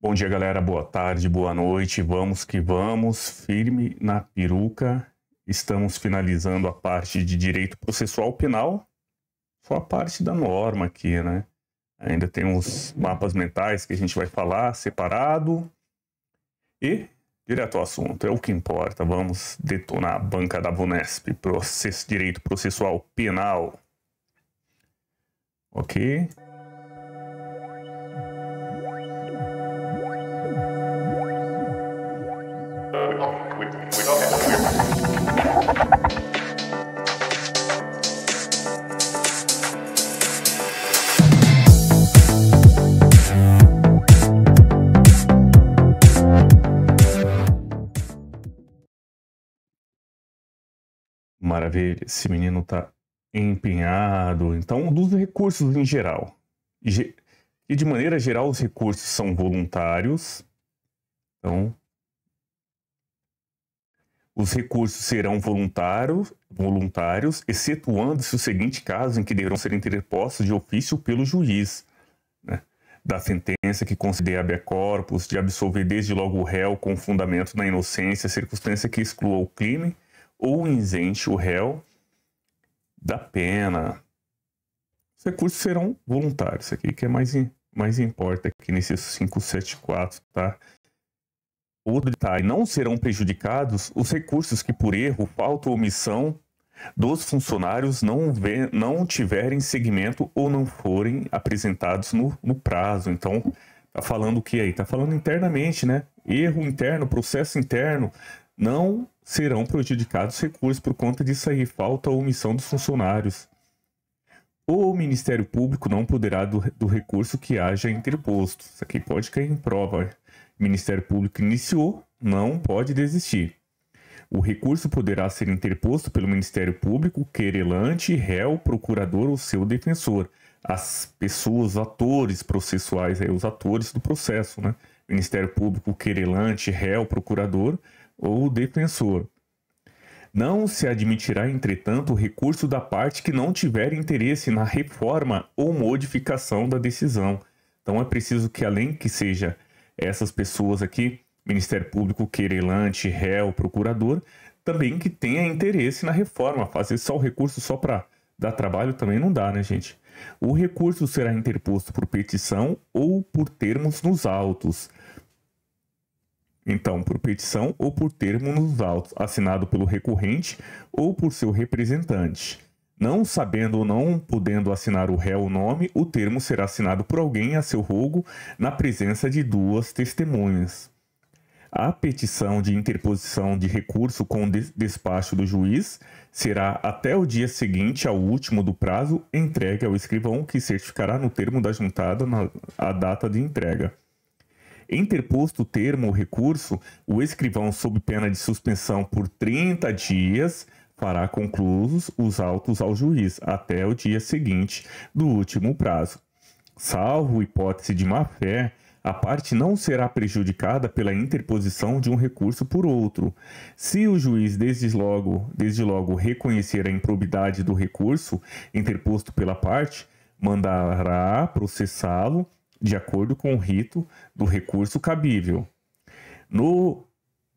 Bom dia, galera. Boa tarde, boa noite. Vamos que vamos. Firme na peruca. Estamos finalizando a parte de direito processual penal. Só a parte da norma aqui, né? Ainda tem uns mapas mentais que a gente vai falar separado. E, direto ao assunto, é o que importa. Vamos detonar a banca da Vunesp. Direito processual penal. Ok? Maravilha, esse menino tá empenhado. Então, dos recursos em geral. E de maneira geral, os recursos são voluntários. Então, os recursos serão voluntários, excetuando-se o seguinte caso em que deverão ser interpostos de ofício pelo juiz, né, da sentença que considera habeas corpus, de absolver desde logo o réu com fundamento na inocência, circunstância que exclua o crime ou isente o réu da pena. Os recursos serão voluntários. Isso aqui que é mais importa aqui nesse 574, tá? Outro detalhe, não serão prejudicados os recursos que por erro, falta ou omissão dos funcionários não tiverem seguimento ou não forem apresentados no prazo. Então, tá falando o que aí? Tá falando internamente, né? Erro interno, processo interno, não serão prejudicados os recursos por conta disso aí, falta ou omissão dos funcionários. O Ministério Público não poderá do recurso que haja interposto. Isso aqui pode cair em prova. O Ministério Público iniciou, não pode desistir. O recurso poderá ser interposto pelo Ministério Público, querelante, réu, procurador ou seu defensor. As pessoas, atores processuais, os atores do processo, né? Ministério Público, querelante, réu, procurador ou defensor. Não se admitirá, entretanto, o recurso da parte que não tiver interesse na reforma ou modificação da decisão. Então é preciso que, além que seja essas pessoas aqui, Ministério Público, querelante, réu, procurador, também que tenha interesse na reforma. Fazer só o recurso só para dar trabalho também não dá, né, gente? O recurso será interposto por petição ou por termos nos autos. Então, por petição ou por termo nos autos, assinado pelo recorrente ou por seu representante. Não sabendo ou não podendo assinar o réu o nome, o termo será assinado por alguém a seu rogo, na presença de duas testemunhas. A petição de interposição de recurso com despacho do juiz será até o dia seguinte ao último do prazo entregue ao escrivão, que certificará no termo da juntada a data de entrega. Interposto o termo ou recurso, o escrivão, sob pena de suspensão por 30 dias, fará conclusos os autos ao juiz até o dia seguinte do último prazo. Salvo hipótese de má-fé, a parte não será prejudicada pela interposição de um recurso por outro. Se o juiz desde logo reconhecer a improbidade do recurso interposto pela parte, mandará processá-lo de acordo com o rito do recurso cabível. No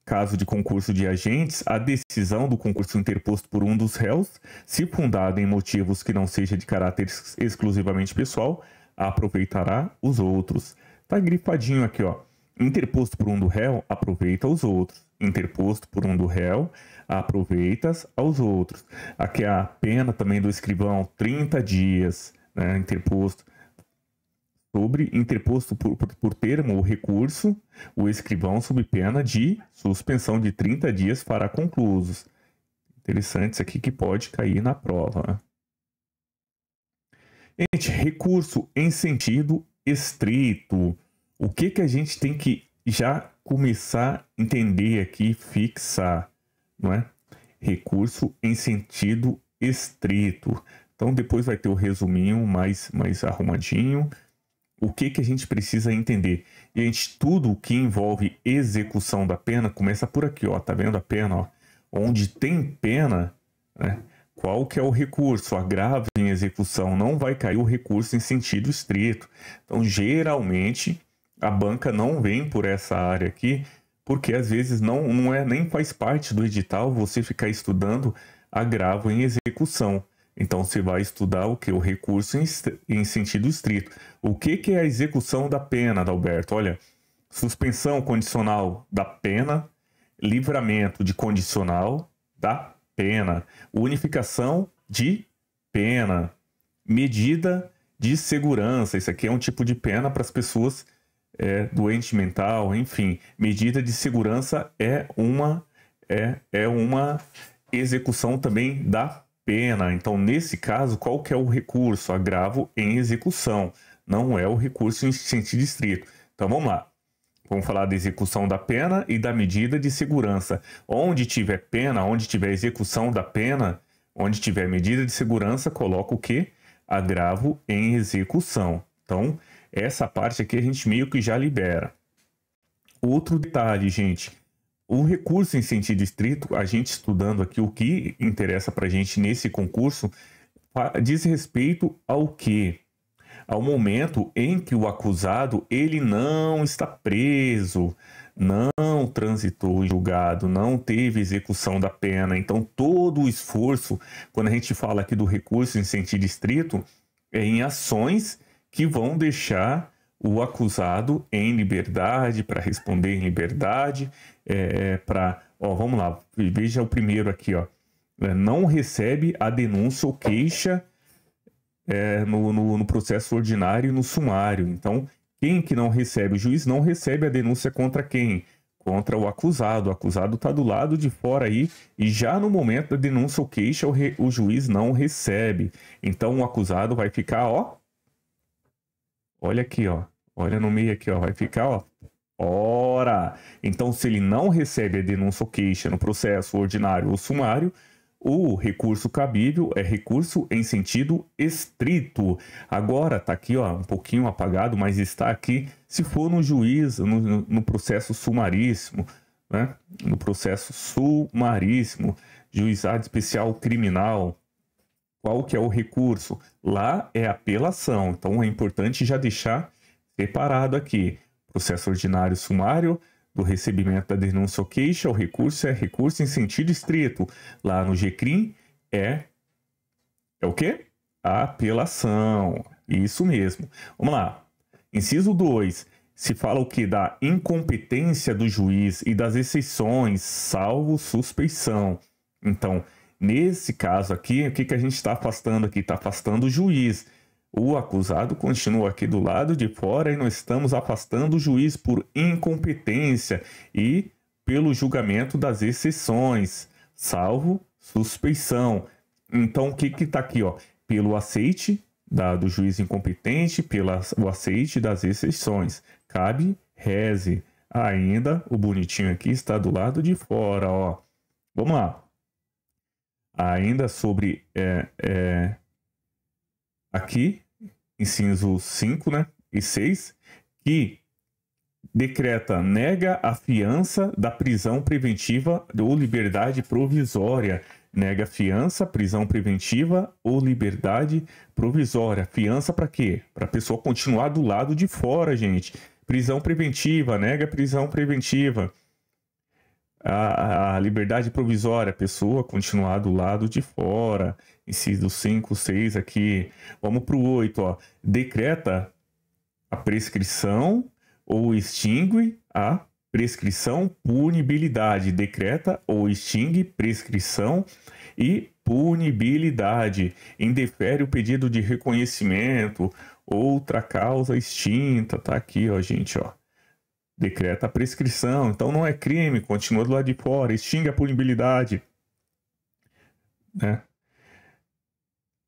caso de concurso de agentes, a decisão do concurso interposto por um dos réus, se fundada em motivos que não seja de caráter exclusivamente pessoal, aproveitará os outros. Tá grifadinho aqui, ó. Interposto por um do réu, aproveita os outros. Interposto por um do réu, aproveitas aos outros. Aqui a pena também do escrivão, 30 dias, né, interposto por termo ou recurso, o escrivão, sob pena de suspensão de 30 dias, fará conclusos. Interessante isso aqui que pode cair na prova. Gente, recurso em sentido estrito. O que a gente tem que já começar a entender aqui, fixar, não é? Recurso em sentido estrito. Então depois vai ter o resuminho mais arrumadinho. O que a gente precisa entender? Gente, tudo o que envolve execução da pena começa por aqui, ó. Tá vendo a pena, ó? Onde tem pena, né? Qual que é o recurso? Agravo em execução, não vai cair o recurso em sentido estrito. Então, geralmente, a banca não vem por essa área aqui, porque às vezes nem faz parte do edital você ficar estudando agravo em execução. Então você vai estudar o que? O recurso em sentido estrito. O que é a execução da pena, Adalberto? Olha, suspensão condicional da pena, livramento de condicional da pena, unificação de pena, medida de segurança. Isso aqui é um tipo de pena para as pessoas doentes mental, enfim. Medida de segurança é uma execução também da pena. Então, nesse caso, qual que é o recurso? Agravo em execução. Não é o recurso em sentido estrito. Então, vamos lá. Vamos falar da execução da pena e da medida de segurança. Onde tiver pena, onde tiver execução da pena, onde tiver medida de segurança, coloca o quê? Agravo em execução. Então, essa parte aqui a gente meio que já libera. Outro detalhe, gente. O recurso em sentido estrito, a gente estudando aqui o que interessa para a gente nesse concurso, diz respeito ao quê? Ao momento em que o acusado ele não está preso, não transitou em julgado, não teve execução da pena. Então, todo o esforço, quando a gente fala aqui do recurso em sentido estrito, é em ações que vão deixar o acusado em liberdade, para responder em liberdade, vamos lá, veja o primeiro aqui, ó, não recebe a denúncia ou queixa no processo ordinário e no sumário. Então, quem que não recebe? O juiz não recebe a denúncia contra quem? Contra o acusado. O acusado está do lado de fora aí e já no momento da denúncia ou queixa o juiz não recebe. Então, o acusado vai ficar, ó, olha aqui, ó, olha no meio aqui, ó, vai ficar, ó, ora. Então, se ele não recebe a denúncia ou queixa no processo ordinário ou sumário, o recurso cabível é recurso em sentido estrito. Agora tá aqui, ó, um pouquinho apagado, mas está aqui se for no juiz, no processo sumaríssimo, né? No processo sumaríssimo, juizado especial criminal. Qual que é o recurso? Lá é apelação. Então é importante já deixar separado aqui. Processo ordinário sumário, do recebimento da denúncia ou queixa, o recurso é recurso em sentido estrito. Lá no GCRIM é o quê? A apelação. Isso mesmo. Vamos lá. Inciso 2. Se fala o que? Da incompetência do juiz e das exceções, salvo suspeição. Então, nesse caso aqui, o que a gente está afastando aqui? Está afastando o juiz. O acusado continua aqui do lado de fora e nós estamos afastando o juiz por incompetência e pelo julgamento das exceções, salvo suspeição. Então, o que está aqui? Ó? Pelo aceite do juiz incompetente, pelo aceite das exceções. Cabe reze. Ainda o bonitinho aqui está do lado de fora. Ó. Vamos lá. Ainda sobre aqui, inciso 5, né, e 6, que decreta, nega a fiança da prisão preventiva ou liberdade provisória. Nega fiança, prisão preventiva ou liberdade provisória. Fiança para quê? Para a pessoa continuar do lado de fora, gente. Prisão preventiva, nega prisão preventiva. A liberdade provisória, a pessoa continuar do lado de fora. Inciso 5, 6 aqui. Vamos para o 8, ó. Decreta a prescrição ou extingue a prescrição, punibilidade. Decreta ou extingue prescrição e punibilidade. Indefere o pedido de reconhecimento, outra causa extinta. Tá aqui, ó, gente, ó. Decreta a prescrição, então não é crime, continua do lado de fora, extingue a punibilidade, né?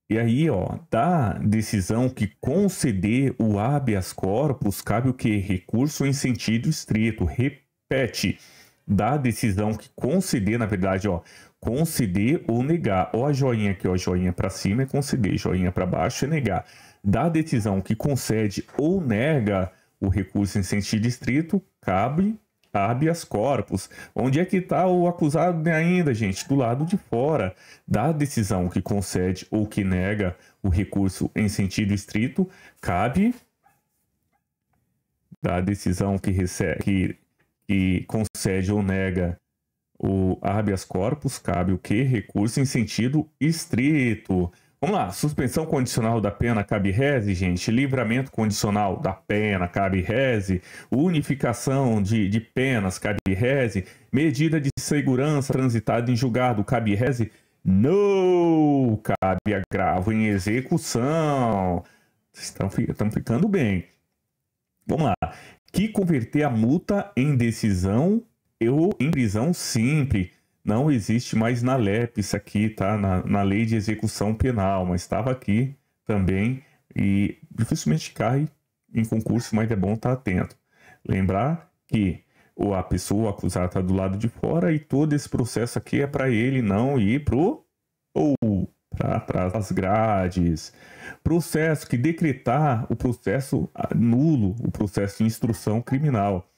E aí, ó, da decisão que conceder o habeas corpus, cabe o que? Recurso em sentido estrito. Repete, da decisão que conceder, na verdade, ó, conceder ou negar. Ó a joinha aqui, ó, joinha para cima é conceder, joinha para baixo é negar. Da decisão que concede ou nega o recurso em sentido estrito, cabe habeas corpus. Onde é que está o acusado ainda, gente? Do lado de fora. Da decisão que concede ou que nega o recurso em sentido estrito, cabe da decisão que concede ou nega o habeas corpus, cabe o quê? Recurso em sentido estrito. Vamos lá, suspensão condicional da pena cabe rese, gente. Livramento condicional da pena cabe rese. Unificação de penas cabe rese. Medida de segurança transitada em julgado cabe rese. Não cabe agravo em execução. Estão ficando bem. Vamos lá. Que converter a multa em decisão ou em prisão simples. Não existe mais na LEP isso aqui, tá? Na Lei de Execução Penal, mas estava aqui também e dificilmente cai em concurso, mas é bom estar atento. Lembrar que a pessoa acusada está do lado de fora e todo esse processo aqui é para ele não ir para trás das grades. Processo que decretar o processo nulo, o processo de instrução criminal,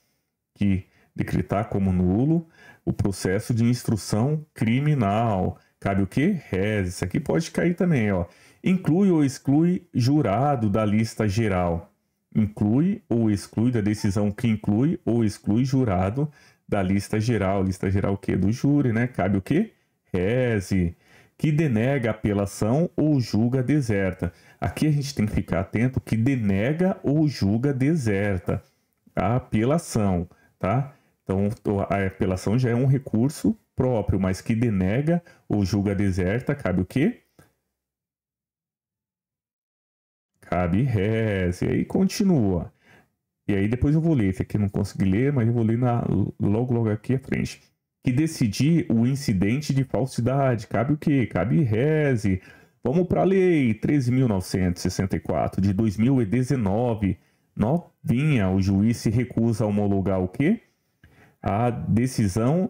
que decretar como nulo o processo de instrução criminal. Cabe o quê? Rese. Isso aqui pode cair também, ó. Inclui ou exclui jurado da lista geral. Inclui ou exclui da decisão que inclui ou exclui jurado da lista geral. Lista geral o quê? Do júri, né? Cabe o quê? Rese. Que denega apelação ou julga deserta. Aqui a gente tem que ficar atento que denega ou julga deserta a apelação, tá? Então, a apelação já é um recurso próprio, mas que denega ou julga deserta, cabe o quê? Cabe rese. E aí continua. E aí depois eu vou ler. Esse aqui eu não consegui ler, mas eu vou ler logo aqui à frente. Que decidir o incidente de falsidade. Cabe o quê? Cabe rese. Vamos para a Lei 13.964 de 2019. Novinha, o juiz se recusa a homologar o quê? A decisão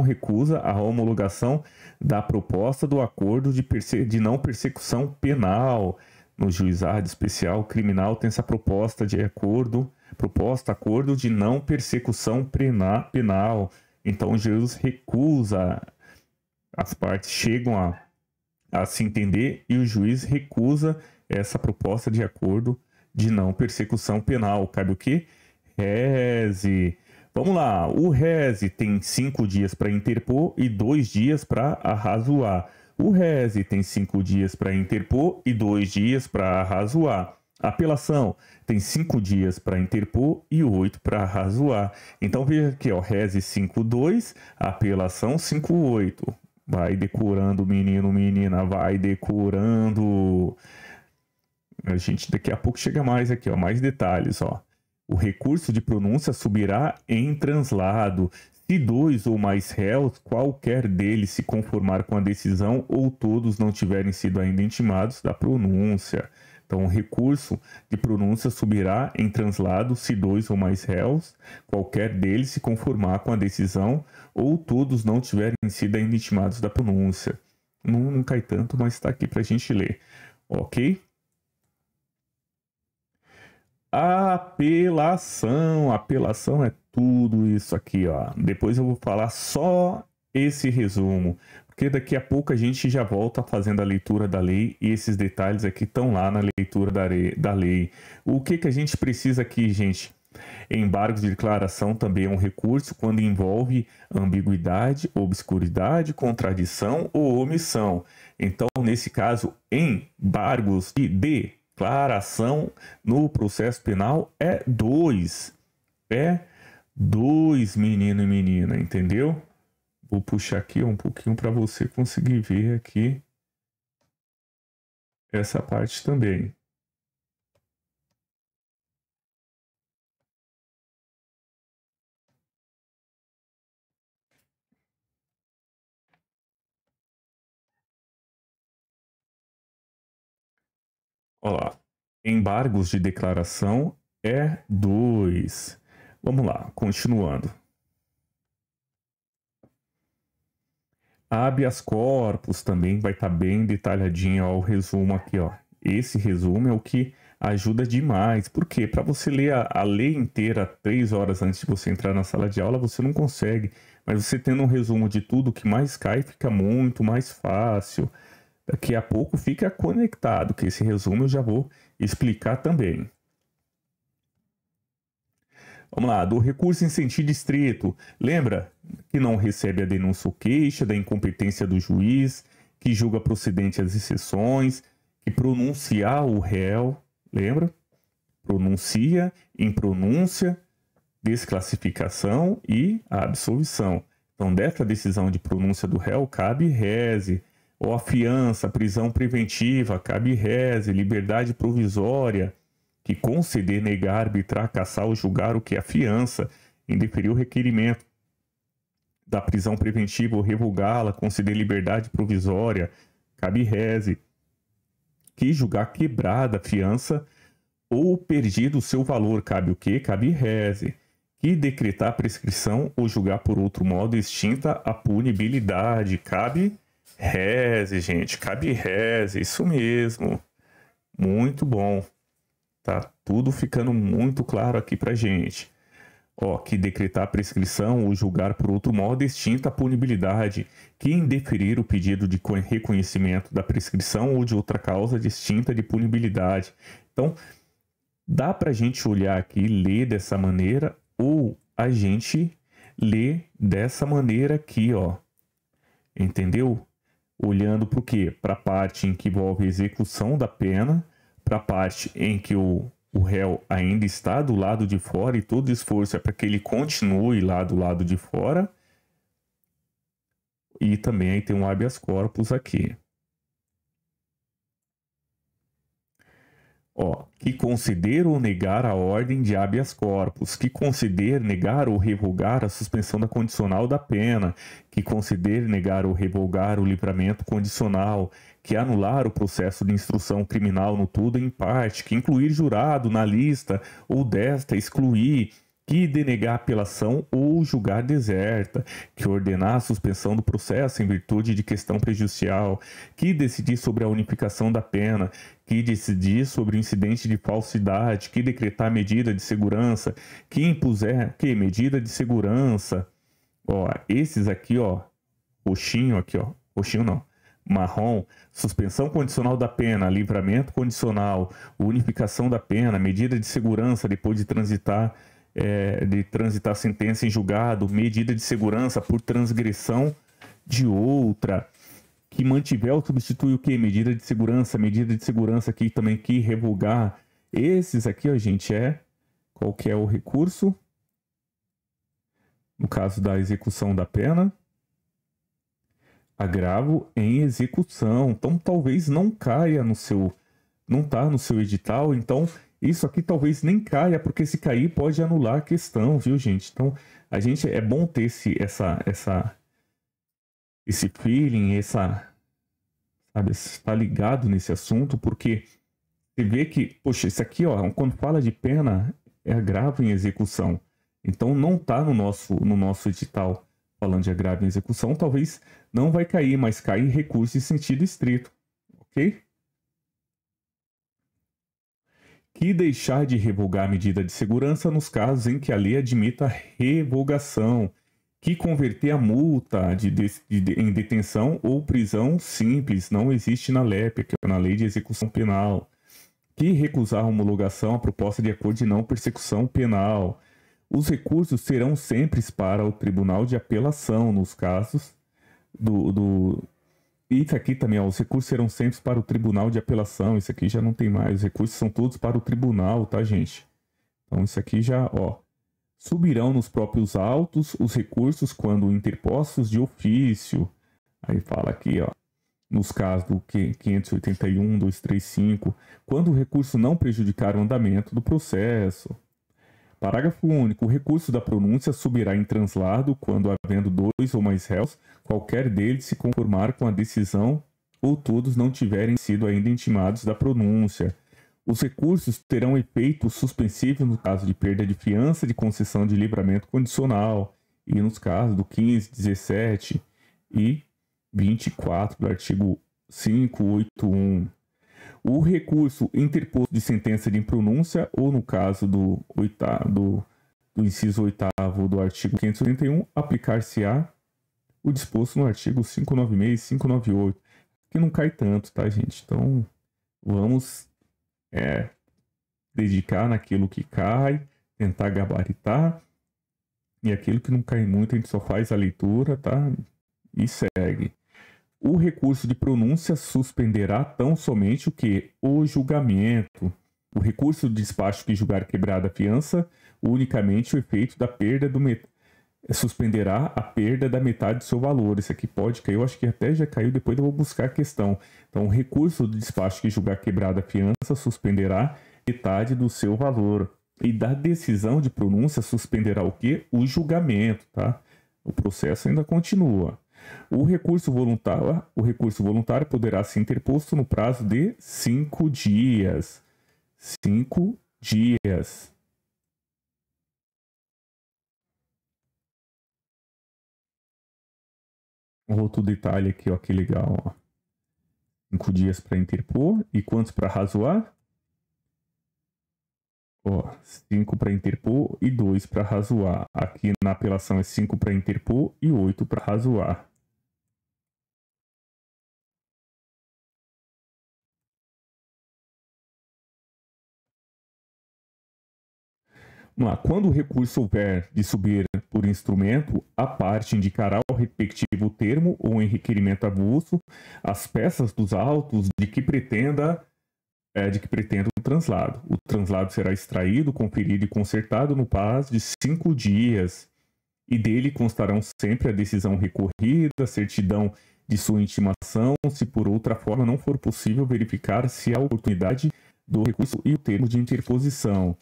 recusa a homologação da proposta do acordo de não persecução penal. No juizado especial criminal tem essa proposta acordo de não persecução penal. Então o juiz recusa, as partes chegam a se entender e o juiz recusa essa proposta de acordo de não persecução penal. Cabe o quê? Rese. Vamos lá, o rese tem 5 dias para interpor e 2 dias para arrazoar. O rese tem 5 dias para interpor e 2 dias para arrazoar. A apelação tem 5 dias para interpor e 8 para arrazoar. Então veja aqui, ó, rese 5.2, apelação 5.8. Vai decorando, menino, menina, vai decorando. A gente daqui a pouco chega mais aqui, ó, mais detalhes, ó. O recurso de pronúncia subirá em translado se 2 ou mais réus, qualquer deles se conformar com a decisão ou todos não tiverem sido ainda intimados da pronúncia. Então, o recurso de pronúncia subirá em translado se 2 ou mais réus, qualquer deles se conformar com a decisão ou todos não tiverem sido ainda intimados da pronúncia. Não cai tanto, mas está aqui para a gente ler. Ok? Apelação é tudo isso aqui, ó. Depois eu vou falar só esse resumo, porque daqui a pouco a gente já volta fazendo a leitura da lei e esses detalhes aqui estão lá na leitura da lei. O que a gente precisa aqui, gente? Embargos de declaração também é um recurso quando envolve ambiguidade, obscuridade, contradição ou omissão. Então, nesse caso, embargos de declaração no processo penal é 2. É 2, menino e menina, entendeu? Vou puxar aqui um pouquinho para você conseguir ver aqui essa parte também. Olha lá. Embargos de declaração é 2. Vamos lá, continuando. Habeas corpus também vai estar bem detalhadinho, ó, o resumo aqui, ó. Esse resumo é o que ajuda demais. Por quê? Para você ler a lei inteira 3 horas antes de você entrar na sala de aula, você não consegue. Mas você tendo um resumo de tudo que mais cai, fica muito mais fácil. Daqui a pouco fica conectado, que esse resumo eu já vou explicar também. Vamos lá, do recurso em sentido estrito. Lembra que não recebe a denúncia ou queixa da incompetência do juiz, que julga procedente as exceções, que pronunciar o réu, lembra? Pronuncia, impronúncia, desclassificação e absolvição. Então, dessa decisão de pronúncia do réu, cabe reze. Ou a fiança, prisão preventiva, cabe reze, liberdade provisória, que conceder, negar, arbitrar, cassar ou julgar o que é a fiança, indeferir o requerimento da prisão preventiva ou revogá-la, conceder liberdade provisória, cabe reze, que julgar quebrada a fiança ou perdido o seu valor, cabe o quê? Cabe reze, que decretar prescrição ou julgar por outro modo extinta a punibilidade, cabe reze, gente, cabe reze, isso mesmo, muito bom. Tá tudo ficando muito claro aqui pra gente. Ó, que decretar prescrição ou julgar por outro modo extinta a punibilidade, que indeferir o pedido de reconhecimento da prescrição ou de outra causa distinta de punibilidade. Então, dá pra gente olhar aqui e ler dessa maneira, ou a gente lê dessa maneira aqui, ó. Entendeu? Olhando para o quê? Para a parte em que envolve a execução da pena, para a parte em que o réu ainda está do lado de fora e todo esforço é para que ele continue lá do lado de fora. E também aí tem um habeas corpus aqui. Ó, que conceder ou negar a ordem de habeas corpus, que conceder, negar ou revogar a suspensão da condicional da pena, que conceder, negar ou revogar o livramento condicional, que anular o processo de instrução criminal no todo em parte, que incluir jurado na lista ou desta excluir, que denegar apelação ou julgar deserta, que ordenar a suspensão do processo em virtude de questão prejudicial, que decidir sobre a unificação da pena, que decidir sobre o incidente de falsidade, que decretar medida de segurança, que impuser que medida de segurança. Ó, esses aqui, ó, roxinho aqui, ó, roxinho não, marrom, suspensão condicional da pena, livramento condicional, unificação da pena, medida de segurança depois de transitar a sentença em julgado, medida de segurança por transgressão de outra, que mantiver ou substitui o quê? Medida de segurança aqui também, que revogar. Esses aqui, ó, gente, qual que é o recurso? No caso da execução da pena, agravo em execução. Então, talvez não caia não tá no seu edital, então isso aqui talvez nem caia, porque se cair pode anular a questão, viu, gente? Então, é bom ter esse feeling, sabe, estar ligado nesse assunto, porque você vê que, poxa, isso aqui, ó, quando fala de pena, é agravo em execução. Então, não tá no nosso edital falando de agravo em execução, talvez não vai cair, mas cai em recurso em sentido estrito, ok? Que deixar de revogar a medida de segurança nos casos em que a lei admita revogação, que converter a multa em detenção ou prisão simples, não existe na LEP, que é na Lei de Execução Penal, que recusar a homologação à proposta de acordo de não persecução penal. Os recursos serão sempre para o Tribunal de Apelação, nos casos Isso aqui também, ó, os recursos serão sempre para o Tribunal de Apelação. Isso aqui já não tem mais. Os recursos são todos para o Tribunal, tá, gente? Então, isso aqui já, ó. Subirão nos próprios autos os recursos quando interpostos de ofício. Aí fala aqui, ó. Nos casos do 581, 235, quando o recurso não prejudicar o andamento do processo. Parágrafo único. O recurso da pronúncia subirá em translado quando, havendo dois ou mais réus, qualquer deles se conformar com a decisão ou todos não tiverem sido ainda intimados da pronúncia. Os recursos terão efeito suspensivo no caso de perda de fiança, de concessão de livramento condicional e nos casos do 15, 17 e 24 do artigo 581. O recurso interposto de sentença de impronúncia, ou no caso do inciso 8º do artigo 581, aplicar-se-á o disposto no artigo 596 e 598, que não cai tanto, tá, gente? Então, vamos dedicar naquilo que cai, tentar gabaritar. E aquilo que não cai muito, a gente só faz a leitura, tá? E segue. O recurso de pronúncia suspenderá tão somente o que? O julgamento. O recurso de despacho que julgar quebrada a fiança, unicamente o efeito da perda do suspenderá a perda da metade do seu valor. Isso aqui pode cair, eu acho que até já caiu, depois eu vou buscar a questão. Então, o recurso de despacho que julgar quebrada a fiança suspenderá metade do seu valor. E da decisão de pronúncia suspenderá o quê? O julgamento, tá? O processo ainda continua. O recurso voluntário poderá ser interposto no prazo de 5 dias. 5 dias. Outro detalhe aqui, ó, que legal, ó. 5 dias para interpor e quantos para razoar? Ó, 5 para interpor e 2 para razoar. Aqui na apelação é 5 para interpor e 8 para razoar. Vamos lá. Quando o recurso houver de subir por instrumento, a parte indicará o respectivo termo ou em requerimento avulso as peças dos autos de que pretenda o translado. O translado será extraído, conferido e consertado no prazo de 5 dias e dele constarão sempre a decisão recorrida, a certidão de sua intimação, se por outra forma não for possível verificar se há oportunidade do recurso e o termo de interposição.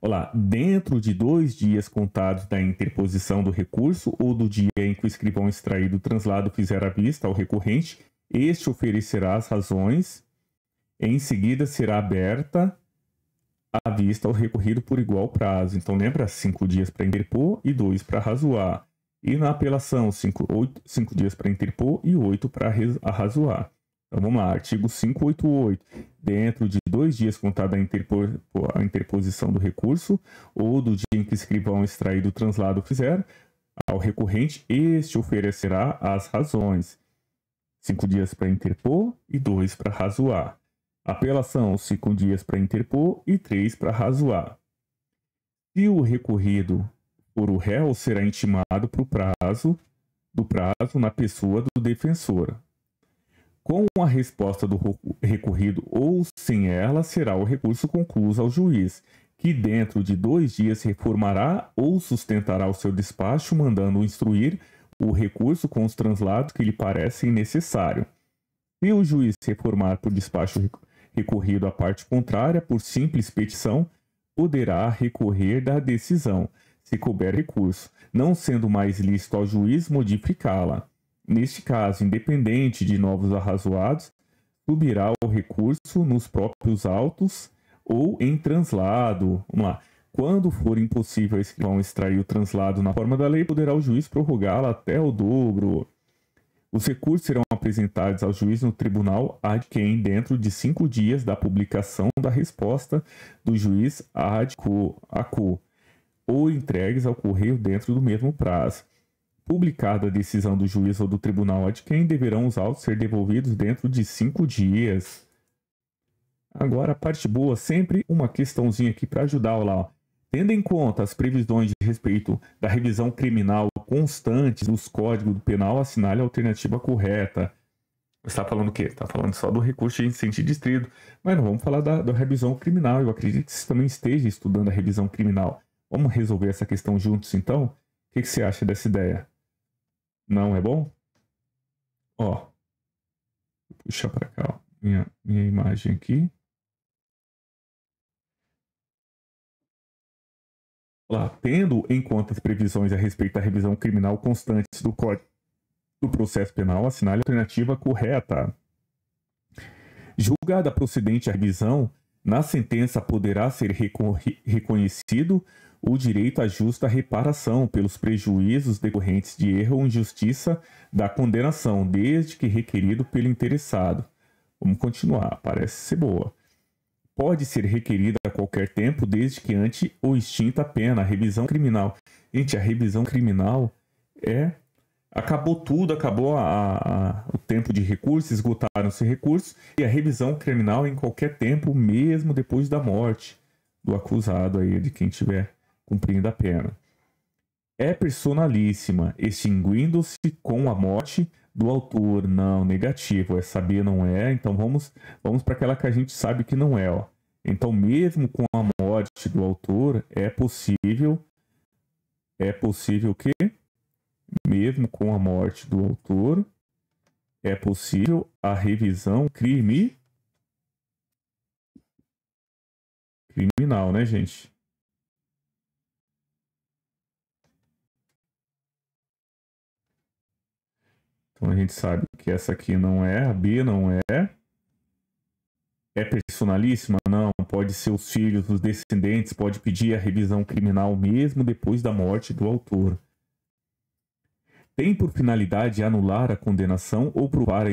Olá, dentro de 2 dias contados da interposição do recurso ou do dia em que o escrivão extraído o translado fizer a vista ao recorrente, este oferecerá as razões. Em seguida, será aberta a vista ao recorrido por igual prazo. Então, lembra? 5 dias para interpor e 2 para razoar. E na apelação, 5 dias para interpor e 8 para razoar. Então, vamos lá. Artigo 588. Dentro de 2 dias contada a interposição do recurso ou do dia em que o escrivão extraído o translado fizer ao recorrente, este oferecerá as razões. 5 dias para interpor e 2 para razoar. Apelação, 5 dias para interpor e 3 para razoar. Se o recorrido for o réu, será intimado para o prazo na pessoa do defensor. Com a resposta do recorrido ou sem ela, será o recurso concluído ao juiz, que dentro de 2 dias reformará ou sustentará o seu despacho, mandando instruir o recurso com os translados que lhe parecem necessários. Se o juiz reformar por despacho recorrido à parte contrária, por simples petição, poderá recorrer da decisão, se couber recurso, não sendo mais lícito ao juiz modificá-la. Neste caso, independente de novos arrazoados, subirá o recurso nos próprios autos ou em translado. Vamos lá. Quando for impossível ao escrivão extrair o translado na forma da lei, poderá o juiz prorrogá-la até o dobro. Os recursos serão apresentados ao juiz no tribunal ad quem dentro de 5 dias da publicação da resposta do juiz ad quo, ou entregues ao correio dentro do mesmo prazo. Publicada a decisão do juiz ou do tribunal ad quem, deverão os autos ser devolvidos dentro de 5 dias. Agora, a parte boa, sempre uma questãozinha aqui para ajudar lá. Ó. Tendo em conta as previsões de respeito da revisão criminal constantes dos códigos penal, assinale a alternativa correta. Você está falando o quê? Está falando só do recurso de sentido estrido, mas não vamos falar da revisão criminal. Eu acredito que você também esteja estudando a revisão criminal. Vamos resolver essa questão juntos, então? O que você acha dessa ideia? Não é bom? Ó, vou puxar para cá, ó, minha imagem aqui. Lá, tendo em conta as previsões a respeito da revisão criminal constante do Código do Processo Penal, assinale a alternativa correta. Julgada procedente a revisão, na sentença poderá ser reconhecido o direito à justa reparação pelos prejuízos decorrentes de erro ou injustiça da condenação, desde que requerido pelo interessado. Vamos continuar, parece ser boa. Pode ser requerida a qualquer tempo, desde que ante ou extinta a pena. A revisão criminal. Gente, a revisão criminal acabou tudo, acabou o tempo de recurso, esgotaram-se recursos, e a revisão criminal em qualquer tempo, mesmo depois da morte. do acusado aí, de quem estiver cumprindo a pena. É personalíssima, extinguindo-se com a morte do autor. Não, negativo. Essa B não é. Então vamos para aquela que a gente sabe que não é. Ó. Então, mesmo com a morte do autor, é possível o quê? Mesmo com a morte do autor, é possível a revisão criminal, né, gente? Então a gente sabe que essa aqui não é, a B não é. É personalíssima? Não. Pode ser os filhos, os descendentes, pode pedir a revisão criminal mesmo depois da morte do autor. Tem por finalidade anular a condenação ou provar a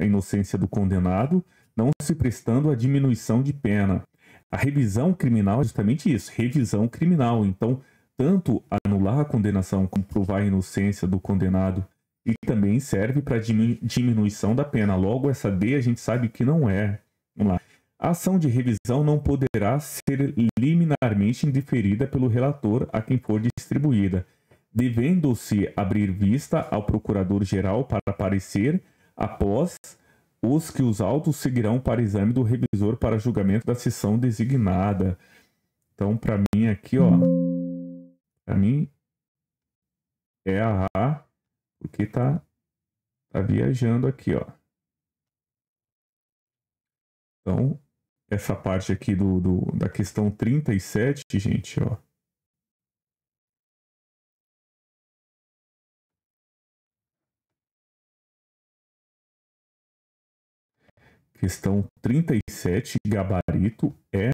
inocência do condenado, não se prestando à diminuição de pena. A revisão criminal é justamente isso, revisão criminal. Então, tanto anular a condenação como provar a inocência do condenado e também serve para diminuição da pena. Logo, essa D a gente sabe que não é. Vamos lá. A ação de revisão não poderá ser liminarmente indeferida pelo relator a quem for distribuída, devendo-se abrir vista ao procurador-geral para parecer, após os que os autos seguirão para exame do revisor para julgamento da sessão designada. Então, para mim aqui, ó, para mim é a A, porque tá viajando aqui, ó. Então, essa parte aqui da questão 37, gente, ó. Questão 37, gabarito, é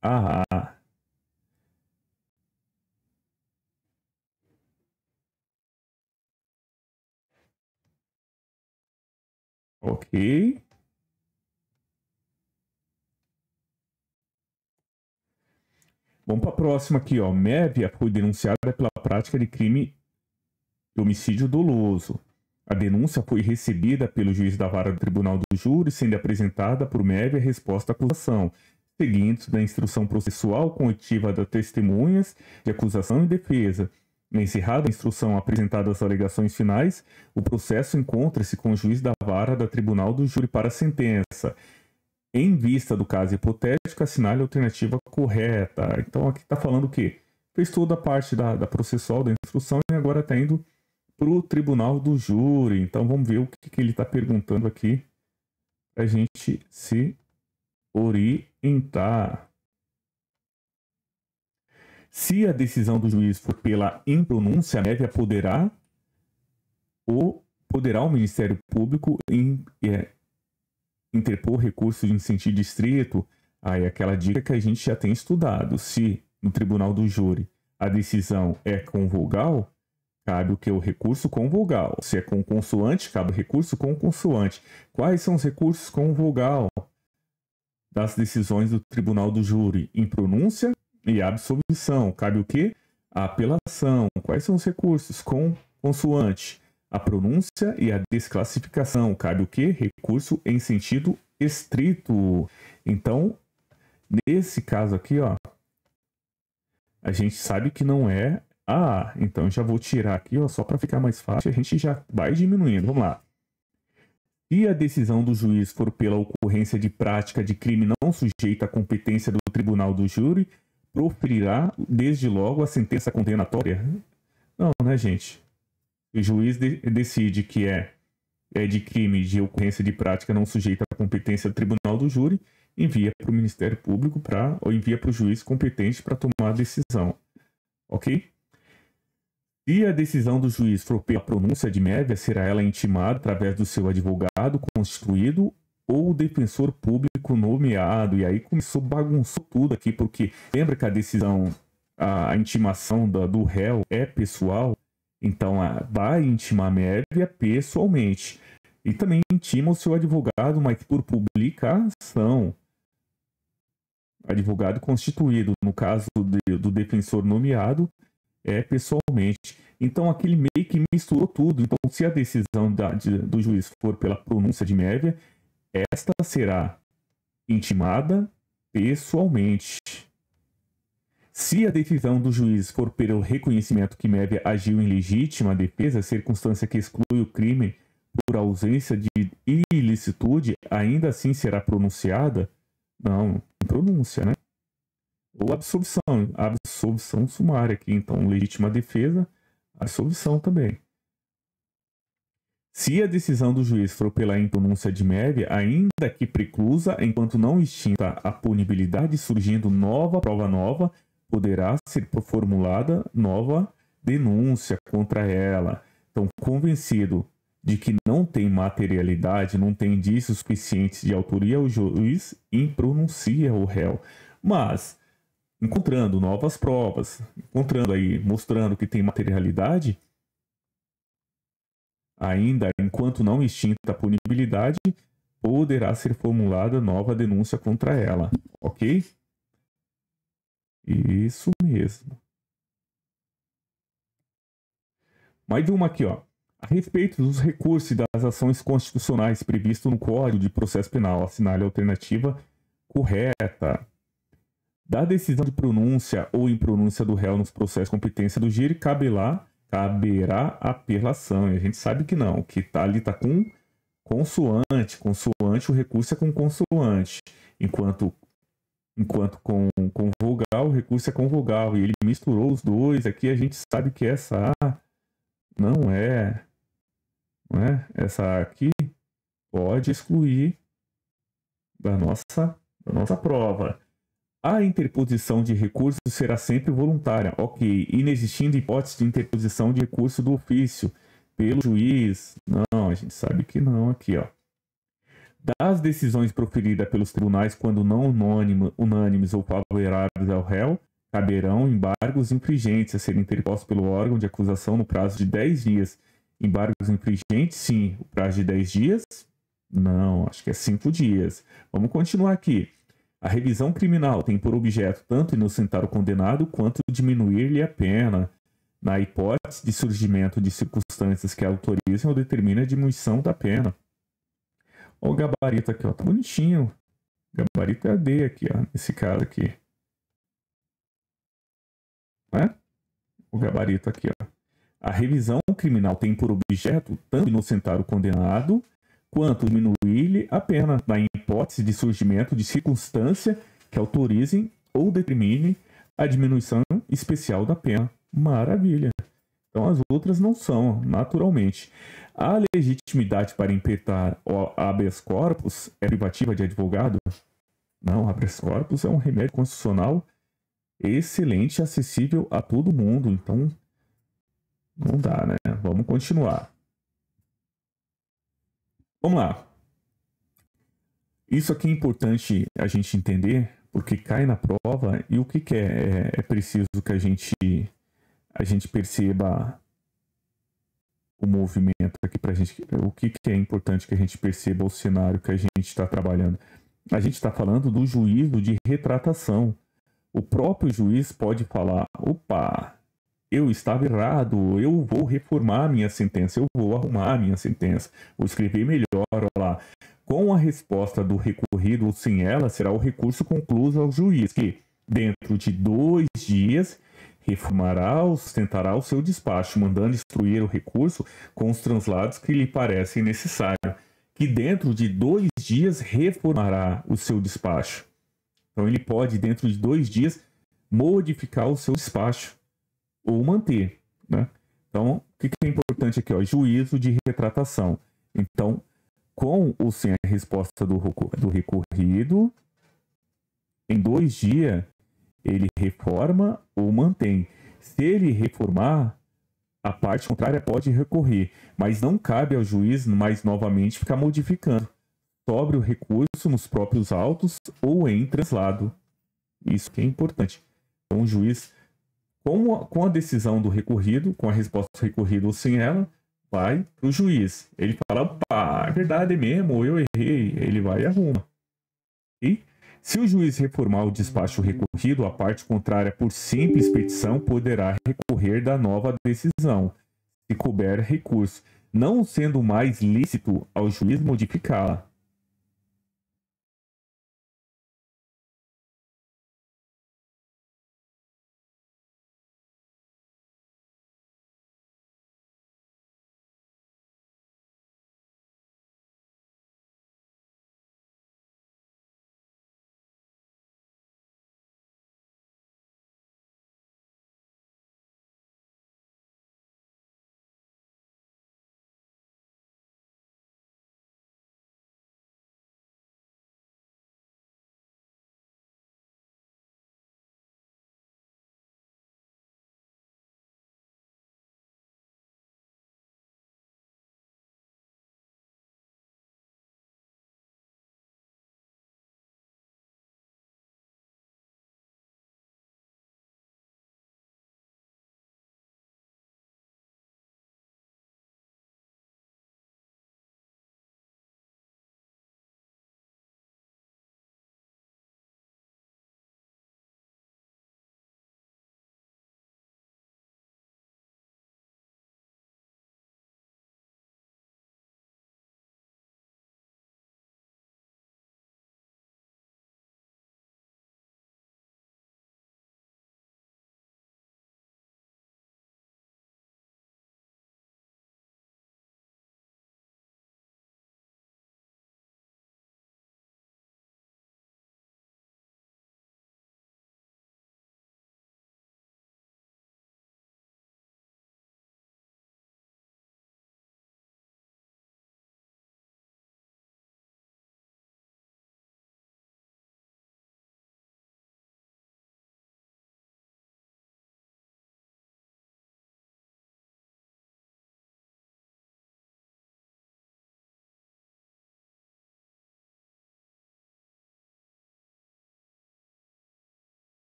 a A. Ok. Vamos para a próxima aqui, ó. Mévia foi denunciada pela prática de crime de homicídio doloso. A denúncia foi recebida pelo juiz da vara do Tribunal do Júri, sendo apresentada por Mévia a resposta à acusação, seguinte da instrução processual coletiva das testemunhas de acusação e defesa. Encerrada a instrução, apresentadas as alegações finais, o processo encontra-se com o juiz da vara do Tribunal do Júri para a sentença. Em vista do caso hipotético, assinale a alternativa correta. Então aqui está falando o quê? Fez toda a parte da processual, da instrução, e agora está indo para o tribunal do júri. Então vamos ver o que ele está perguntando aqui para a gente se orientar. Se a decisão do juiz for pela impronúncia, a Mévia poderá o Ministério Público interpor recurso em sentido estrito. Aí aquela dica que a gente já tem estudado. Se no tribunal do júri a decisão é com vogal, cabe o que? O recurso com vogal. Se é com consoante, cabe o recurso com consoante. Quais são os recursos com vogal das decisões do tribunal do júri? Impronúncia e absolvição. Cabe o que? A apelação. Quais são os recursos com consoante? A pronúncia e a desclassificação. Cabe o quê? Recurso em sentido estrito. Então, nesse caso aqui, ó, a gente sabe que não é a A. Então, já vou tirar aqui, ó, só para ficar mais fácil, a gente já vai diminuindo. Vamos lá. Se a decisão do juiz for pela ocorrência de prática de crime não sujeita à competência do tribunal do júri, proferirá desde logo a sentença condenatória? Não, né, gente? O juiz decide que é de crime de ocorrência de prática não sujeita à competência do tribunal do júri, envia para o Ministério Público ou envia para o juiz competente para tomar a decisão. Ok? Se a decisão do juiz for pela pronúncia de Mévia, será ela intimada através do seu advogado constituído ou defensor público nomeado. E aí bagunçou tudo aqui, porque lembra que a decisão, a intimação do réu é pessoal? Então, vai intimar a Mévia pessoalmente. E também intima o seu advogado, mas por publicação. Advogado constituído, no caso do defensor nomeado, é pessoalmente. Então, aquele meio que misturou tudo. Então, se a decisão do juiz for pela pronúncia de Mévia, esta será intimada pessoalmente. Se a decisão do juiz for pelo reconhecimento que MEV agiu em legítima defesa, circunstância que exclui o crime por ausência de ilicitude, ainda assim será pronunciada? Não, pronúncia, né? Ou absolvição sumária aqui. Então, legítima defesa, absolvição também. Se a decisão do juiz for pela impronúncia de MEV, ainda que preclusa, enquanto não extinta a punibilidade, surgindo nova prova nova, poderá ser formulada nova denúncia contra ela. Então, convencido de que não tem materialidade, não tem indícios suficientes de autoria, o juiz impronuncia o réu. Mas, encontrando novas provas, mostrando que tem materialidade, ainda enquanto não extinta a punibilidade, poderá ser formulada nova denúncia contra ela. Ok? Isso mesmo. Mais uma aqui, ó. A respeito dos recursos e das ações constitucionais previstos no Código de Processo Penal, assinale a alternativa correta. Da decisão de pronúncia ou impronúncia do réu nos processos de competência do júri, caberá apelação. E a gente sabe que não, que ali está com consoante, o recurso é com consoante, enquanto com vogal, o recurso é com vogal, e ele misturou os dois. Aqui a gente sabe que essa A não é, essa A aqui pode excluir da nossa prova. A interposição de recurso será sempre voluntária. Ok. Inexistindo hipótese de interposição de recurso do ofício pelo juiz. Não, a gente sabe que não aqui, ó. Das decisões proferidas pelos tribunais quando não unânimes ou favoráveis ao réu, caberão embargos infringentes a serem interpostos pelo órgão de acusação no prazo de 10 dias. Embargos infringentes, sim. O prazo de 10 dias? Não, acho que é 5 dias. Vamos continuar aqui. A revisão criminal tem por objeto tanto inocentar o condenado quanto diminuir-lhe a pena, na hipótese de surgimento de circunstâncias que autorizem ou determinem a diminuição da pena. Olha o gabarito aqui, ó, tá bonitinho. Gabarito é AD aqui, ó, nesse caso aqui. Né? O gabarito aqui, ó. A revisão criminal tem por objeto tanto inocentar o condenado quanto diminuir-lhe a pena, na hipótese de surgimento de circunstância que autorizem ou determine a diminuição especial da pena. Maravilha! Então as outras não são, naturalmente. A legitimidade para impetar o habeas corpus é privativa de advogado? Não, habeas corpus é um remédio constitucional excelente, acessível a todo mundo. Então, não dá, né? Vamos continuar. Vamos lá. Isso aqui é importante a gente entender, porque cai na prova, e o que é preciso que a gente perceba o movimento aqui pra gente. O que é importante que a gente perceba o cenário que a gente está trabalhando. A gente está falando do juízo de retratação. O próprio juiz pode falar: opa, eu estava errado, eu vou reformar a minha sentença, eu vou arrumar a minha sentença, vou escrever melhor, olha lá. Com a resposta do recorrido ou sem ela, será o recurso concluído ao juiz, que, dentro de 2 dias, reformará ou sustentará o seu despacho, mandando instruir o recurso com os translados que lhe parecem necessários, que dentro de 2 dias reformará o seu despacho. Então ele pode, dentro de 2 dias, modificar o seu despacho ou manter, né? Então, o que é importante aqui, ó? Juízo de retratação. Então, com ou sem a resposta do recorrido, em 2 dias, ele reforma ou mantém. Se ele reformar, a parte contrária pode recorrer, mas não cabe ao juiz mais novamente ficar modificando sobre o recurso nos próprios autos ou em translado. Isso que é importante. Então, o juiz, com a decisão do recorrido, com a resposta do recorrido ou sem ela, vai para o juiz. Ele fala: opa, é verdade mesmo, eu errei. Ele vai e arruma. E se o juiz reformar o despacho recorrido, a parte contrária, por simples petição, poderá recorrer da nova decisão, se couber recurso, não sendo mais lícito ao juiz modificá-la.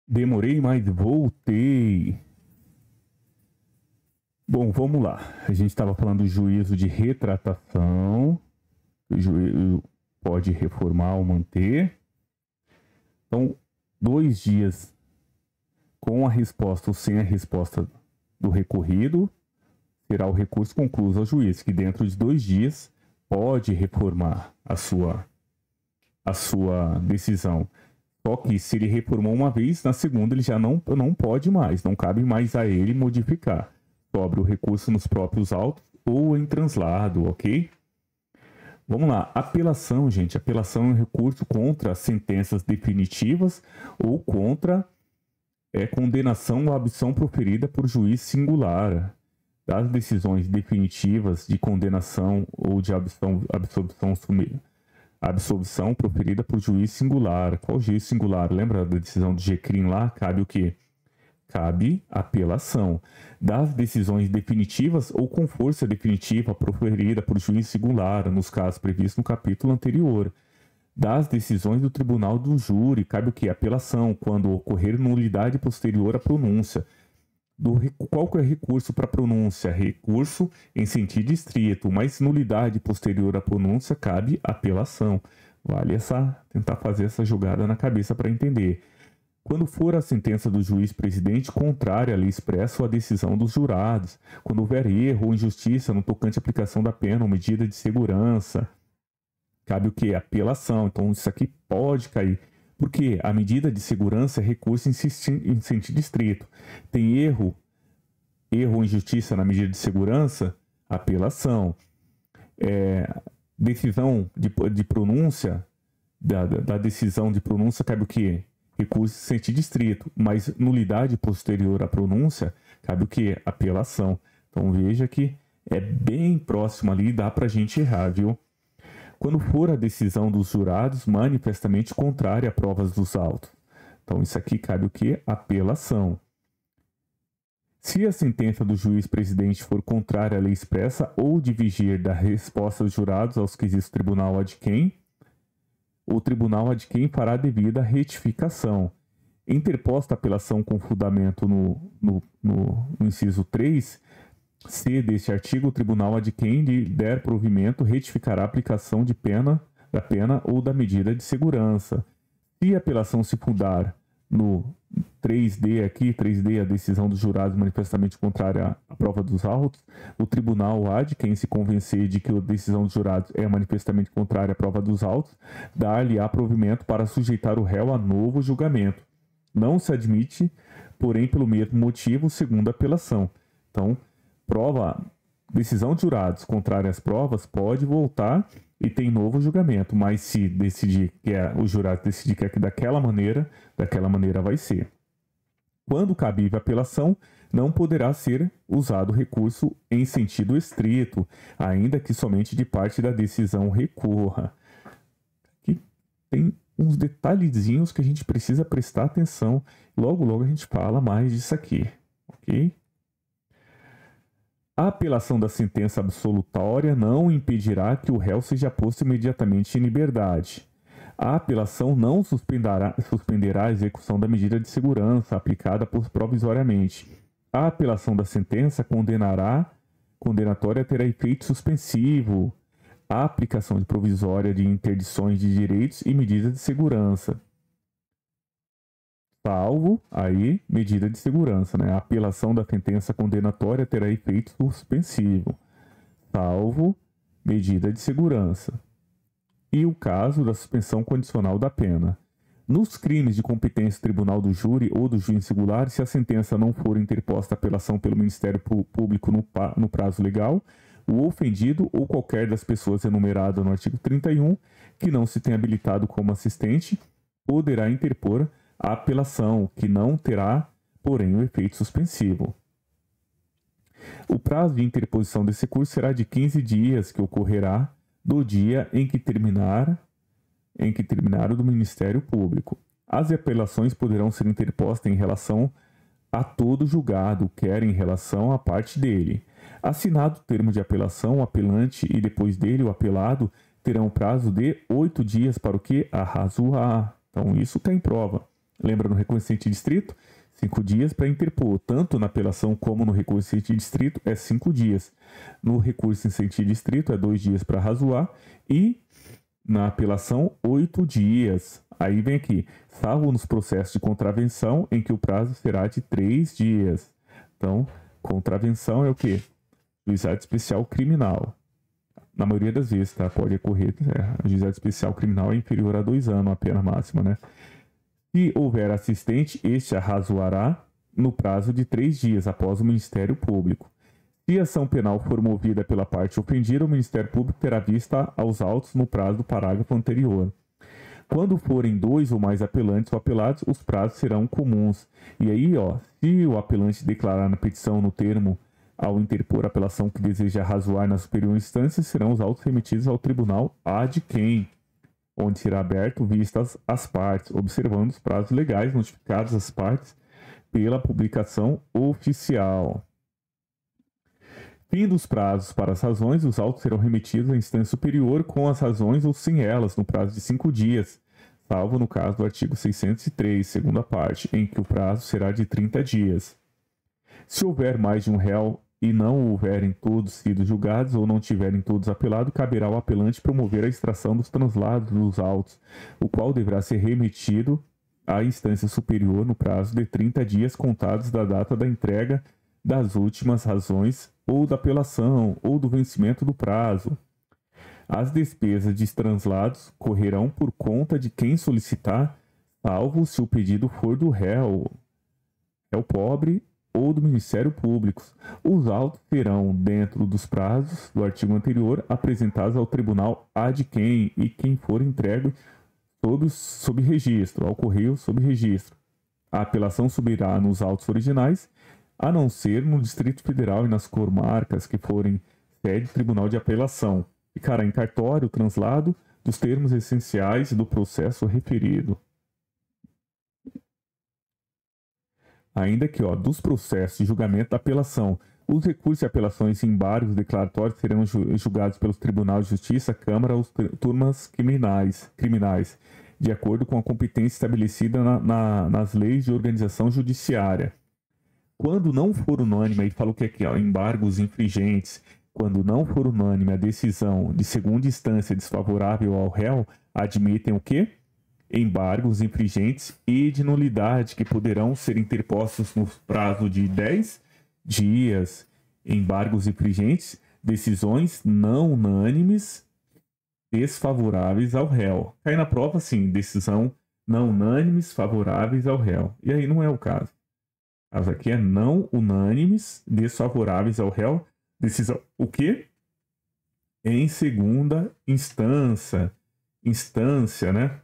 Demorei, mas voltei. Bom, vamos lá. A gente estava falando do juízo de retratação. O juízo pode reformar ou manter. Então, 2 dias com a resposta ou sem a resposta do recorrido, será o recurso concluído ao juiz, que dentro de 2 dias pode reformar a sua decisão. Só que se ele reformou uma vez, na segunda ele já não pode mais, não cabe mais a ele modificar. Sobre o recurso nos próprios autos ou em translado, ok? Vamos lá, apelação, gente. Apelação é um recurso contra sentenças definitivas ou contra condenação ou absolvição proferida por juiz singular. Das decisões definitivas de condenação ou de absolvição proferida por juiz singular. Qual juiz singular? Lembra da decisão do GCRIM lá? Cabe o quê? Cabe apelação. Das decisões definitivas ou com força definitiva proferida por juiz singular, nos casos previstos no capítulo anterior. Das decisões do tribunal do júri, cabe o quê? Apelação, quando ocorrer nulidade posterior à pronúncia. Qual que é o recurso para pronúncia? Recurso em sentido estrito, mas nulidade posterior à pronúncia cabe apelação. Vale tentar fazer essa jogada na cabeça para entender. Quando for a sentença do juiz presidente contrária à lei expressa ou à decisão dos jurados, quando houver erro ou injustiça no tocante à aplicação da pena ou medida de segurança, cabe o quê? Apelação. Então isso aqui pode cair. Porque a medida de segurança é recurso em sentido estrito. Tem erro ou injustiça na medida de segurança, apelação. Decisão de pronúncia, da decisão de pronúncia cabe o quê? Recurso em sentido estrito, mas nulidade posterior à pronúncia, cabe o quê? Apelação. Então veja que é bem próximo ali, dá pra gente errar, viu? Quando for a decisão dos jurados manifestamente contrária a provas dos autos. Então isso aqui cabe o quê? Apelação. Se a sentença do juiz presidente for contrária à lei expressa ou divergir da resposta dos jurados aos quesitos tribunal ad quem, o tribunal ad quem fará devida retificação. Interposta a apelação com fundamento no inciso 3, C deste artigo, o tribunal ad quem lhe der provimento retificará a aplicação da pena ou da medida de segurança. Se a apelação se fundar no 3D aqui, 3D, a decisão dos jurados manifestamente contrária à prova dos autos, o tribunal ad quem se convencer de que a decisão dos jurados é manifestamente contrária à prova dos autos, dar-lhe-á provimento para sujeitar o réu a novo julgamento. Não se admite, porém, pelo mesmo motivo, segundo a apelação. Então, decisão de jurados contrária às provas pode voltar e tem novo julgamento, mas se decidir que o jurado decidir que é daquela maneira vai ser. Quando cabível a apelação, não poderá ser usado recurso em sentido estrito, ainda que somente de parte da decisão recorra. Aqui tem uns detalhezinhos que a gente precisa prestar atenção. Logo a gente fala mais disso aqui, ok? A apelação da sentença absolutória não impedirá que o réu seja posto imediatamente em liberdade. A apelação não suspenderá a execução da medida de segurança aplicada provisoriamente. A apelação da sentença condenatória terá efeito suspensivo. A aplicação de provisória de interdições de direitos e medidas de segurança. Salvo, aí, medida de segurança, né? A apelação da sentença condenatória terá efeito suspensivo. Salvo, medida de segurança. E o caso da suspensão condicional da pena. Nos crimes de competência do tribunal do júri ou do juiz singular, se a sentença não for interposta a apelação pelo Ministério Público no prazo legal, o ofendido ou qualquer das pessoas enumeradas no artigo 31, que não se tenha habilitado como assistente, poderá interpor a apelação, que não terá, porém, o efeito suspensivo. O prazo de interposição desse recurso será de 15 dias, que ocorrerá do dia em que terminar o do Ministério Público. As apelações poderão ser interpostas em relação a todo julgado, quer em relação à parte dele. Assinado o termo de apelação, o apelante e depois dele o apelado terão prazo de 8 dias para o que? Arrazoar. Então isso está em prova. Lembra no recurso em sentido estrito? 5 dias para interpor, tanto na apelação como no recurso em sentido estrito é 5 dias. No recurso em sentido estrito é 2 dias para razoar e na apelação 8 dias. Aí vem aqui, salvo nos processos de contravenção em que o prazo será de 3 dias. Então, contravenção é o quê? Juizado especial criminal. Na maioria das vezes, tá? Pode ocorrer, a juizado especial criminal é inferior a 2 anos, a pena máxima, né? Se houver assistente, este arrazoará no prazo de 3 dias após o Ministério Público. Se a ação penal for movida pela parte ofendida, o Ministério Público terá vista aos autos no prazo do parágrafo anterior. Quando forem 2 ou mais apelantes ou apelados, os prazos serão comuns. E aí, se o apelante declarar na petição no termo ao interpor a apelação que deseja arrazoar na superior instância, serão os autos remetidos ao tribunal ad quem, onde será aberto vistas às partes, observando os prazos legais notificados às partes pela publicação oficial. Fim dos prazos para as razões, os autos serão remetidos à instância superior com as razões ou sem elas, no prazo de 5 dias, salvo no caso do artigo 603, segunda parte, em que o prazo será de 30 dias. Se houver mais de um réu e não houverem todos sido julgados ou não tiverem todos apelado, caberá ao apelante promover a extração dos translados dos autos, o qual deverá ser remetido à instância superior no prazo de 30 dias contados da data da entrega das últimas razões ou da apelação ou do vencimento do prazo. As despesas de translados correrão por conta de quem solicitar, salvo se o pedido for do réu pobre ou do Ministério Público. Os autos serão, dentro dos prazos do artigo anterior, apresentados ao tribunal ad quem e quem for entregue sob registro, ao correio sob registro. A apelação subirá nos autos originais, a não ser no Distrito Federal e nas comarcas que forem sede do Tribunal de Apelação. Ficará em cartório o translado dos termos essenciais do processo referido. Ainda que, dos processos de julgamento da apelação, os recursos e apelações e embargos declaratórios serão julgados pelos tribunais de justiça, câmara ou turmas criminais, de acordo com a competência estabelecida nas leis de organização judiciária. Quando não for unânime, aí fala o que é aqui, embargos infringentes, quando não for unânime a decisão de segunda instância desfavorável ao réu, admitem o quê? Embargos infringentes e de nulidade que poderão ser interpostos no prazo de 10 dias. Embargos infringentes, decisões não unânimes desfavoráveis ao réu. Cai na prova, sim, decisão não unânimes favoráveis ao réu. E aí não é o caso. O caso aqui é não unânimes desfavoráveis ao réu. Decisão o quê? Em segunda instância, né?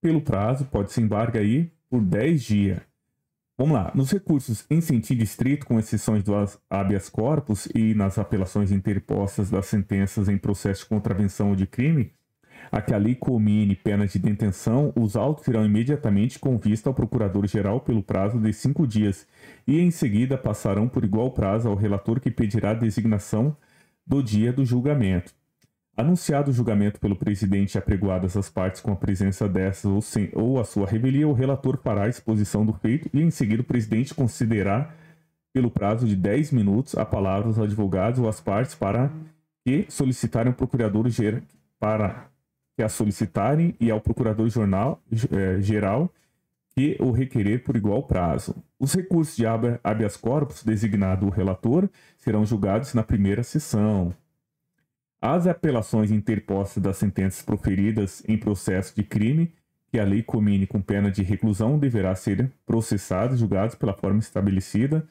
Pelo prazo, pode se embargar aí por 10 dias. Vamos lá. Nos recursos em sentido estrito, com exceções do habeas corpus e nas apelações interpostas das sentenças em processo de contravenção ou de crime, a que a lei comine pena de detenção, os autos irão imediatamente com vista ao procurador-geral pelo prazo de 5 dias e em seguida passarão por igual prazo ao relator que pedirá a designação do dia do julgamento. Anunciado o julgamento pelo presidente e apregoadas as partes com a presença dessas ou a sua revelia, o relator fará a exposição do feito e, em seguida, o presidente concederá, pelo prazo de 10 minutos, a palavra aos advogados ou às partes para que solicitarem ao procurador-geral e ao procurador-geral que o requerer por igual prazo. Os recursos de habeas corpus designado o relator serão julgados na primeira sessão. As apelações interpostas das sentenças proferidas em processo de crime que a lei comine com pena de reclusão deverá ser processadas e julgadas pela forma estabelecida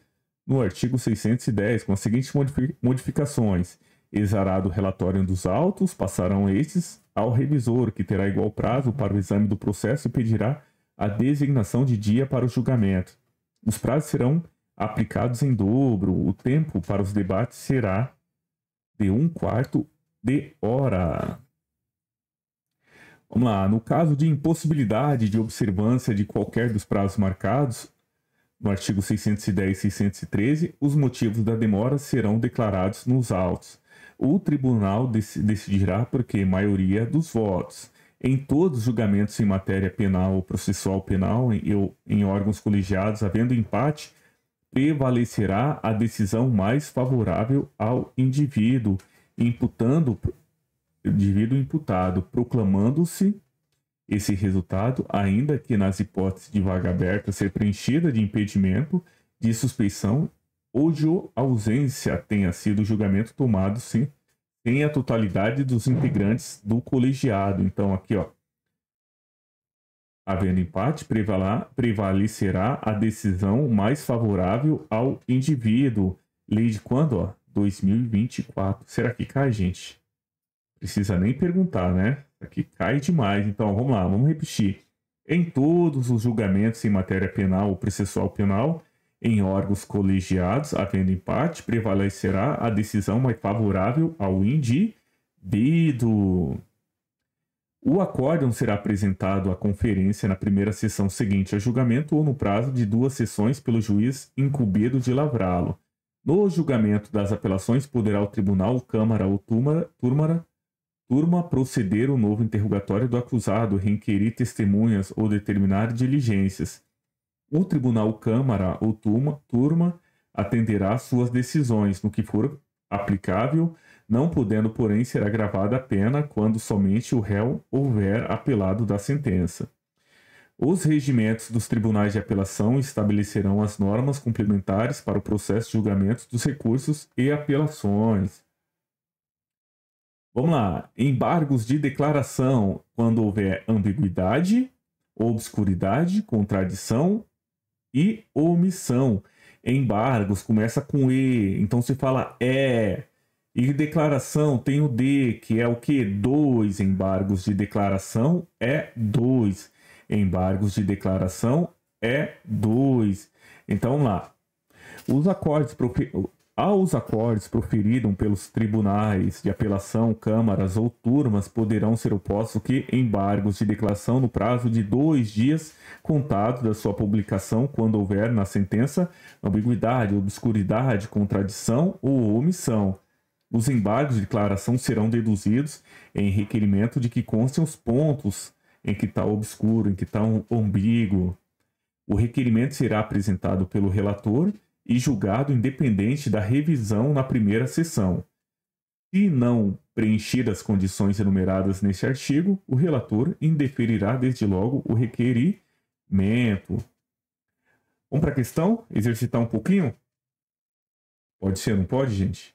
no artigo 610, com as seguintes modificações. Exarado o relatório dos autos, passarão estes ao revisor, que terá igual prazo para o exame do processo e pedirá a designação de dia para o julgamento. Os prazos serão aplicados em dobro. O tempo para os debates será de 1/4 de hora. Vamos lá. No caso de impossibilidade de observância de qualquer dos prazos marcados, no artigo 610 e 613, os motivos da demora serão declarados nos autos. O tribunal decidirá por que maioria dos votos. Em todos os julgamentos em matéria penal ou processual penal, em órgãos colegiados, havendo empate, prevalecerá a decisão mais favorável ao indivíduo imputado, proclamando-se esse resultado, ainda que nas hipóteses de vaga aberta ser preenchida de impedimento, de suspeição ou de ausência tenha sido o julgamento tomado sem a totalidade dos integrantes do colegiado. Então, aqui, ó, havendo empate, prevalecerá a decisão mais favorável ao indivíduo. Lei de quando? Ó? 2024. Será que cai, gente? Precisa nem perguntar, né? Aqui cai demais. Então, vamos lá, vamos repetir. Em todos os julgamentos em matéria penal ou processual penal, em órgãos colegiados, havendo empate, prevalecerá a decisão mais favorável ao indivíduo. O acórdão será apresentado à conferência na primeira sessão seguinte ao julgamento ou no prazo de 2 sessões pelo juiz incumbido de lavrá-lo. No julgamento das apelações, poderá o tribunal, câmara ou turma proceder o novo interrogatório do acusado, requerir testemunhas ou determinar diligências. O tribunal, câmara ou turma atenderá às suas decisões, no que for aplicável, não podendo, porém, ser agravada a pena quando somente o réu houver apelado da sentença. Os regimentos dos tribunais de apelação estabelecerão as normas complementares para o processo de julgamento dos recursos e apelações. Vamos lá. Embargos de declaração quando houver ambiguidade, obscuridade, contradição e omissão. Embargos começa com E, então se fala é. E declaração tem o D, que é o que? 2 embargos de declaração é 2. Embargos de declaração é 2. Então vamos lá. Aos acordes proferidos pelos tribunais de apelação, câmaras ou turmas poderão ser opostos que embargos de declaração no prazo de 2 dias contados da sua publicação, quando houver na sentença ambiguidade, obscuridade, contradição ou omissão. Os embargos de declaração serão deduzidos em requerimento de que constem os pontos em que está obscuro, em que está ambíguo. O requerimento será apresentado pelo relator e julgado independente da revisão na primeira sessão. Se não preenchidas as condições enumeradas neste artigo, o relator indeferirá desde logo o requerimento. Vamos para a questão? Exercitar um pouquinho? Pode ser, não pode, gente?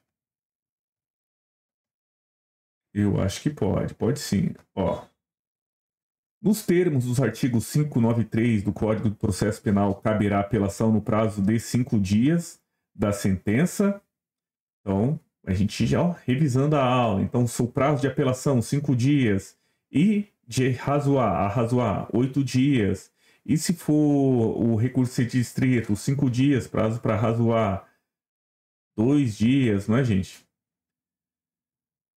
Eu acho que pode sim. Ó. Nos termos dos artigos 593 do Código de Processo Penal, caberá apelação no prazo de 5 dias da sentença. Então, a gente já revisando a aula. Então, o prazo de apelação, 5 dias. E de arrazoar, 8 dias. E se for o recurso ser distrito, 5 dias, prazo para arrazoar, 2 dias, não é, gente?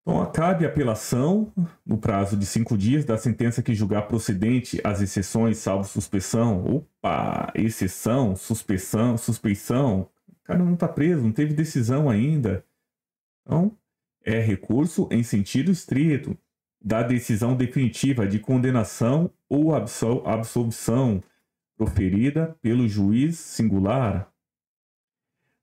Então, cabe apelação no prazo de 5 dias da sentença que julgar procedente as exceções, salvo suspeição. Opa, exceção, suspeição. O cara não está preso, não teve decisão ainda. Então, é recurso em sentido estrito da decisão definitiva de condenação ou absolvição proferida pelo juiz singular,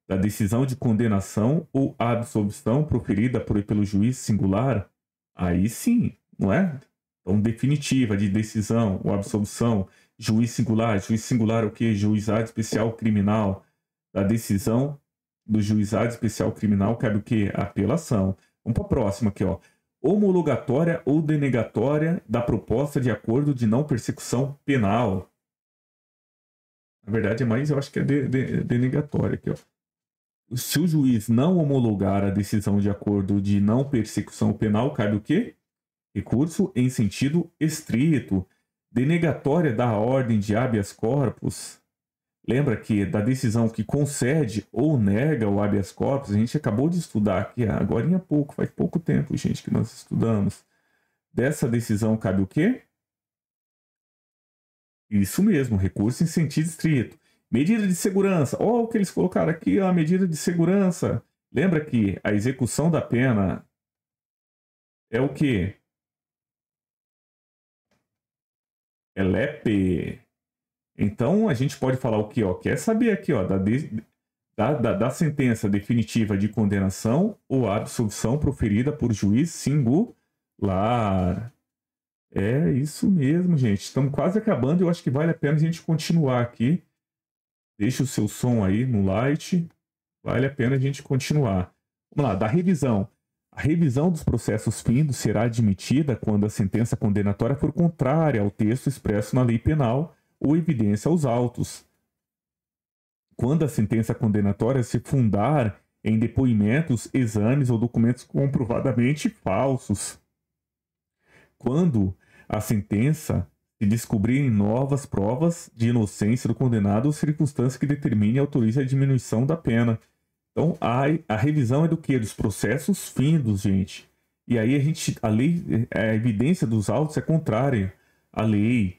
da decisão de condenação ou absolvição proferida pelo juiz singular, aí sim, não é? Então, definitiva de decisão ou absolvição, juiz singular é o quê? Juizado especial criminal. Da decisão do juizado especial criminal cabe o quê? Apelação. Vamos para a próxima aqui, ó. Homologatória ou denegatória da proposta de acordo de não persecução penal. Na verdade, é mais, eu acho que é denegatória aqui, ó. Se o juiz não homologar a decisão de acordo de não persecução penal, cabe o quê? Recurso em sentido estrito. Denegatória da ordem de habeas corpus. Lembra que da decisão que concede ou nega o habeas corpus, a gente acabou de estudar aqui, agora faz pouco tempo, gente, que nós estudamos. Dessa decisão cabe o quê? Isso mesmo, recurso em sentido estrito. Medida de segurança. Olha o que eles colocaram aqui, a medida de segurança. Lembra que a execução da pena é o quê? LEP. Então, a gente pode falar o que, ó? Quer saber aqui, ó, da sentença definitiva de condenação ou absolvição proferida por juiz singular. É isso mesmo, gente. Estamos quase acabando. Eu acho que vale a pena a gente continuar aqui. Deixa o seu som aí no light. Vale a pena a gente continuar. Vamos lá, da revisão. A revisão dos processos findos será admitida quando a sentença condenatória for contrária ao texto expresso na lei penal ou evidência aos autos. Quando a sentença condenatória se fundar em depoimentos, exames ou documentos comprovadamente falsos. Quando a sentença se descobrirem novas provas de inocência do condenado ou circunstância que determine e autorize a diminuição da pena. Então, a revisão é do quê? Dos processos findos, gente. E aí a evidência dos autos é contrária à lei,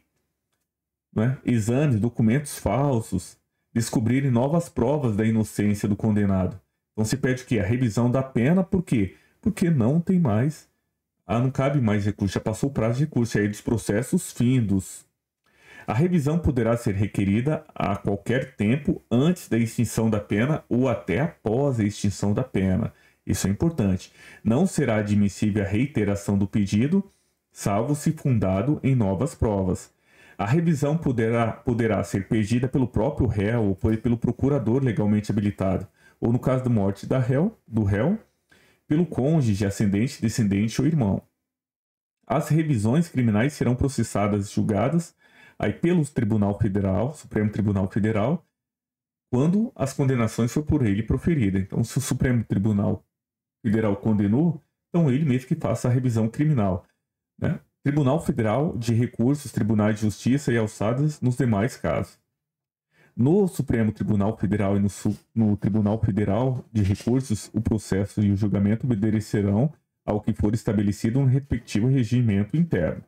né? Exames, documentos falsos, descobrirem novas provas da inocência do condenado. Então se pede o quê? A revisão da pena, por quê? Porque não tem mais, não cabe mais recurso, já passou o prazo de recurso aí dos processos findos. A revisão poderá ser requerida a qualquer tempo antes da extinção da pena ou até após a extinção da pena. Isso é importante. Não será admissível a reiteração do pedido, salvo se fundado em novas provas. A revisão poderá ser pedida pelo próprio réu ou pelo procurador legalmente habilitado, ou no caso da morte do réu, pelo cônjuge, ascendente, descendente ou irmão. As revisões criminais serão processadas e julgadas aí pelo Supremo Tribunal Federal, quando as condenações for por ele proferida. Então, se o Supremo Tribunal Federal condenou, então ele mesmo que faça a revisão criminal, né? Tribunal Federal de Recursos, Tribunais de Justiça e alçadas nos demais casos. No Supremo Tribunal Federal e no Tribunal Federal de Recursos, o processo e o julgamento obedecerão ao que for estabelecido no respectivo regimento interno.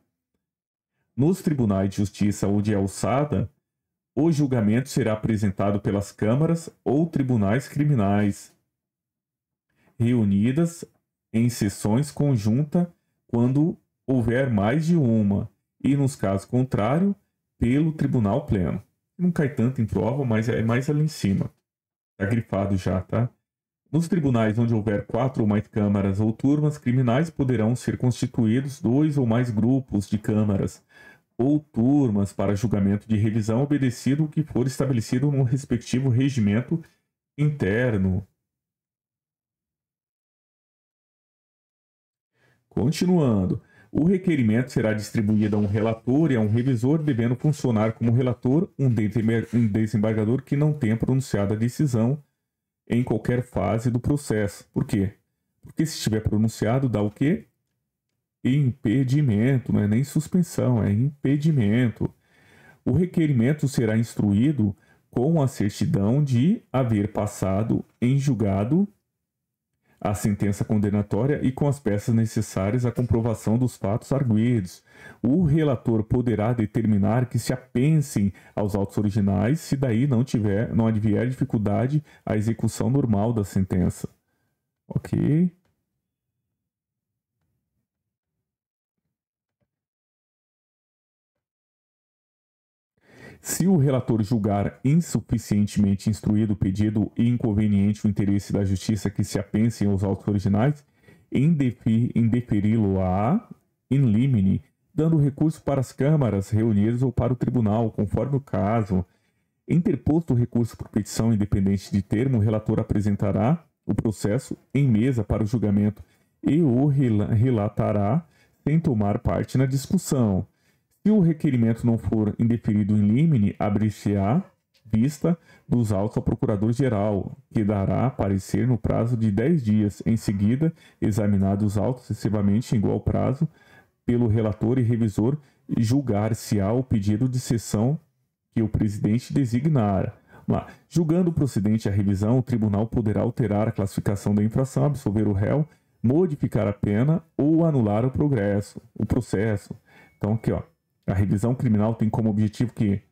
Nos tribunais de justiça ou de alçada, o julgamento será apresentado pelas câmaras ou tribunais criminais, reunidas em sessões conjuntas quando houver mais de uma, e nos casos contrários, pelo tribunal pleno. Não cai tanto em prova, mas é mais ali em cima. Está grifado já, tá? Nos tribunais onde houver 4 ou mais câmaras ou turmas criminais, poderão ser constituídos 2 ou mais grupos de câmaras ou turmas para julgamento de revisão, obedecido o que for estabelecido no respectivo regimento interno. Continuando. O requerimento será distribuído a um relator e a um revisor, devendo funcionar como relator um desembargador que não tenha pronunciado a decisão em qualquer fase do processo. Por quê? Porque se estiver pronunciado, dá o quê? Impedimento, não é nem suspensão, é impedimento. O requerimento será instruído com a certidão de haver passado em julgado a sentença condenatória e com as peças necessárias à comprovação dos fatos arguidos. O relator poderá determinar que se apensem aos autos originais, se daí não advier dificuldade à execução normal da sentença. Ok? Se o relator julgar insuficientemente instruído o pedido e inconveniente o interesse da justiça que se apensem aos autos originais, indeferi-lo-á in limine, dando recurso para as câmaras reunidas ou para o tribunal, conforme o caso. Interposto o recurso por petição independente de termo, o relator apresentará o processo em mesa para o julgamento e o relatará sem tomar parte na discussão. Se o requerimento não for indeferido in limine, abrir-se-á vista dos autos ao procurador-geral, que dará parecer no prazo de 10 dias. Em seguida, examinados os autos sucessivamente em igual prazo pelo relator e revisor, julgar-se-á o pedido de sessão que o presidente designar. Julgando procedente a revisão, o tribunal poderá alterar a classificação da infração, absolver o réu, modificar a pena ou anular o processo. Então, aqui, ó. A revisão criminal tem como objetivo que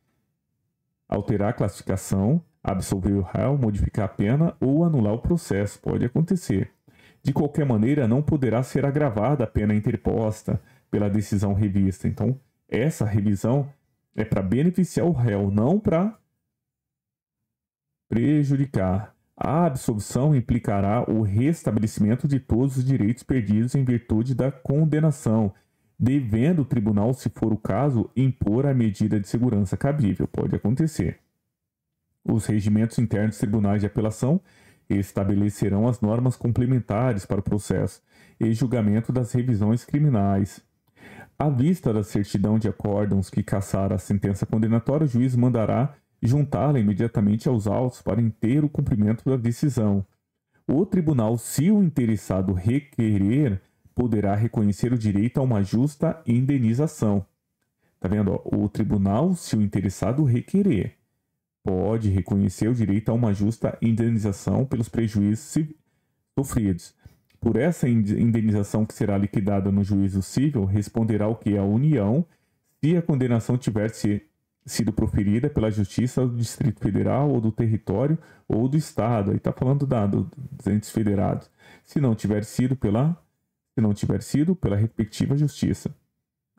alterar a classificação, absolver o réu, modificar a pena ou anular o processo. Pode acontecer. De qualquer maneira, não poderá ser agravada a pena interposta pela decisão revista. Então, essa revisão É para beneficiar o réu, não para prejudicar. A absolvição implicará o restabelecimento de todos os direitos perdidos em virtude da condenação, devendo o tribunal, se for o caso, impor a medida de segurança cabível. Pode acontecer. Os regimentos internos dos tribunais de apelação estabelecerão as normas complementares para o processo e julgamento das revisões criminais. À vista da certidão de acórdãos que cassar a sentença condenatória, o juiz mandará juntá-la imediatamente aos autos para inteiro cumprimento da decisão. O tribunal, se o interessado requerer, poderá reconhecer o direito a uma justa indenização. Tá vendo? O tribunal, se o interessado requerer, pode reconhecer o direito a uma justa indenização pelos prejuízos sofridos. Por essa indenização que será liquidada no juízo civil, responderá o que? A União, se a condenação tiver sido proferida pela Justiça do Distrito Federal ou do território ou do Estado. Aí está falando dos entes federados. Se não tiver sido pela respectiva Justiça.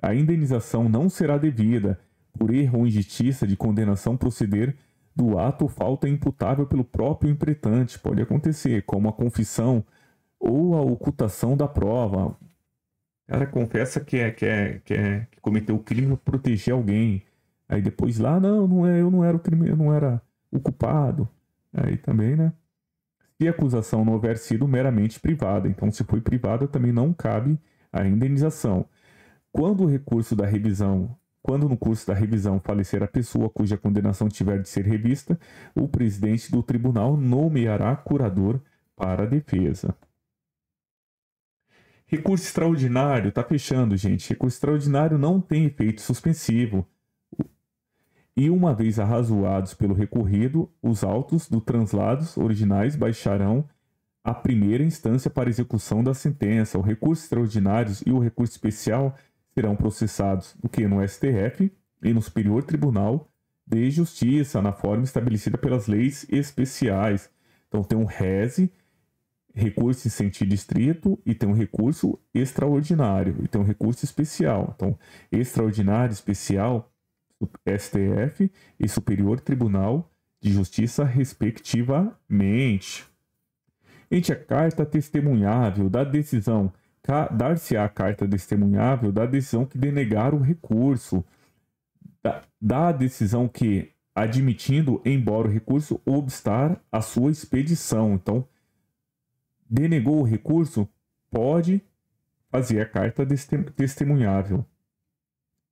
A indenização não será devida por erro ou injustiça de condenação proceder do ato ou falta imputável pelo próprio impretante. Pode acontecer, como a confissão ou a ocultação da prova. O cara confessa que cometeu o crime para proteger alguém. Aí depois lá, eu não era o crime, eu não era o culpado. Aí também, né? Se a acusação não houver sido meramente privada, então se foi privada, também não cabe a indenização. Quando no curso da revisão falecer a pessoa cuja condenação tiver de ser revista, o presidente do tribunal nomeará curador para a defesa. Recurso extraordinário, tá fechando, gente. Recurso extraordinário não tem efeito suspensivo. E uma vez arrazoados pelo recorrido, os autos do translados originais baixarão a primeira instância para execução da sentença. Os recursos extraordinários e o recurso especial serão processados no STF e no Superior Tribunal de Justiça, na forma estabelecida pelas leis especiais. Então tem um RESE, recurso em sentido estrito, e tem um recurso extraordinário, e tem um recurso especial. Então, extraordinário, especial, STF e Superior Tribunal de Justiça, respectivamente. Entre a carta testemunhável da decisão, dar-se-á a carta testemunhável da decisão que denegar o recurso, da decisão que, admitindo, embora o recurso obstar a sua expedição. Então, denegou o recurso, pode fazer a carta testemunhável,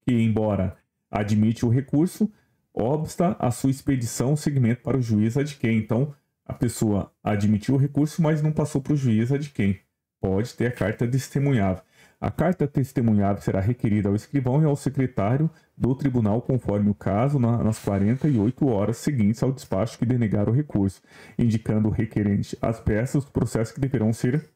que, embora admite o recurso, obsta a sua expedição ou seguimento para o juiz ad quem. Então, a pessoa admitiu o recurso, mas não passou para o juiz ad quem. Pode ter a carta testemunhável. A carta testemunhável será requerida ao escrivão e ao secretário do tribunal, conforme o caso, nas 48 horas seguintes ao despacho que denegar o recurso, indicando o requerente as peças do processo que deverão ser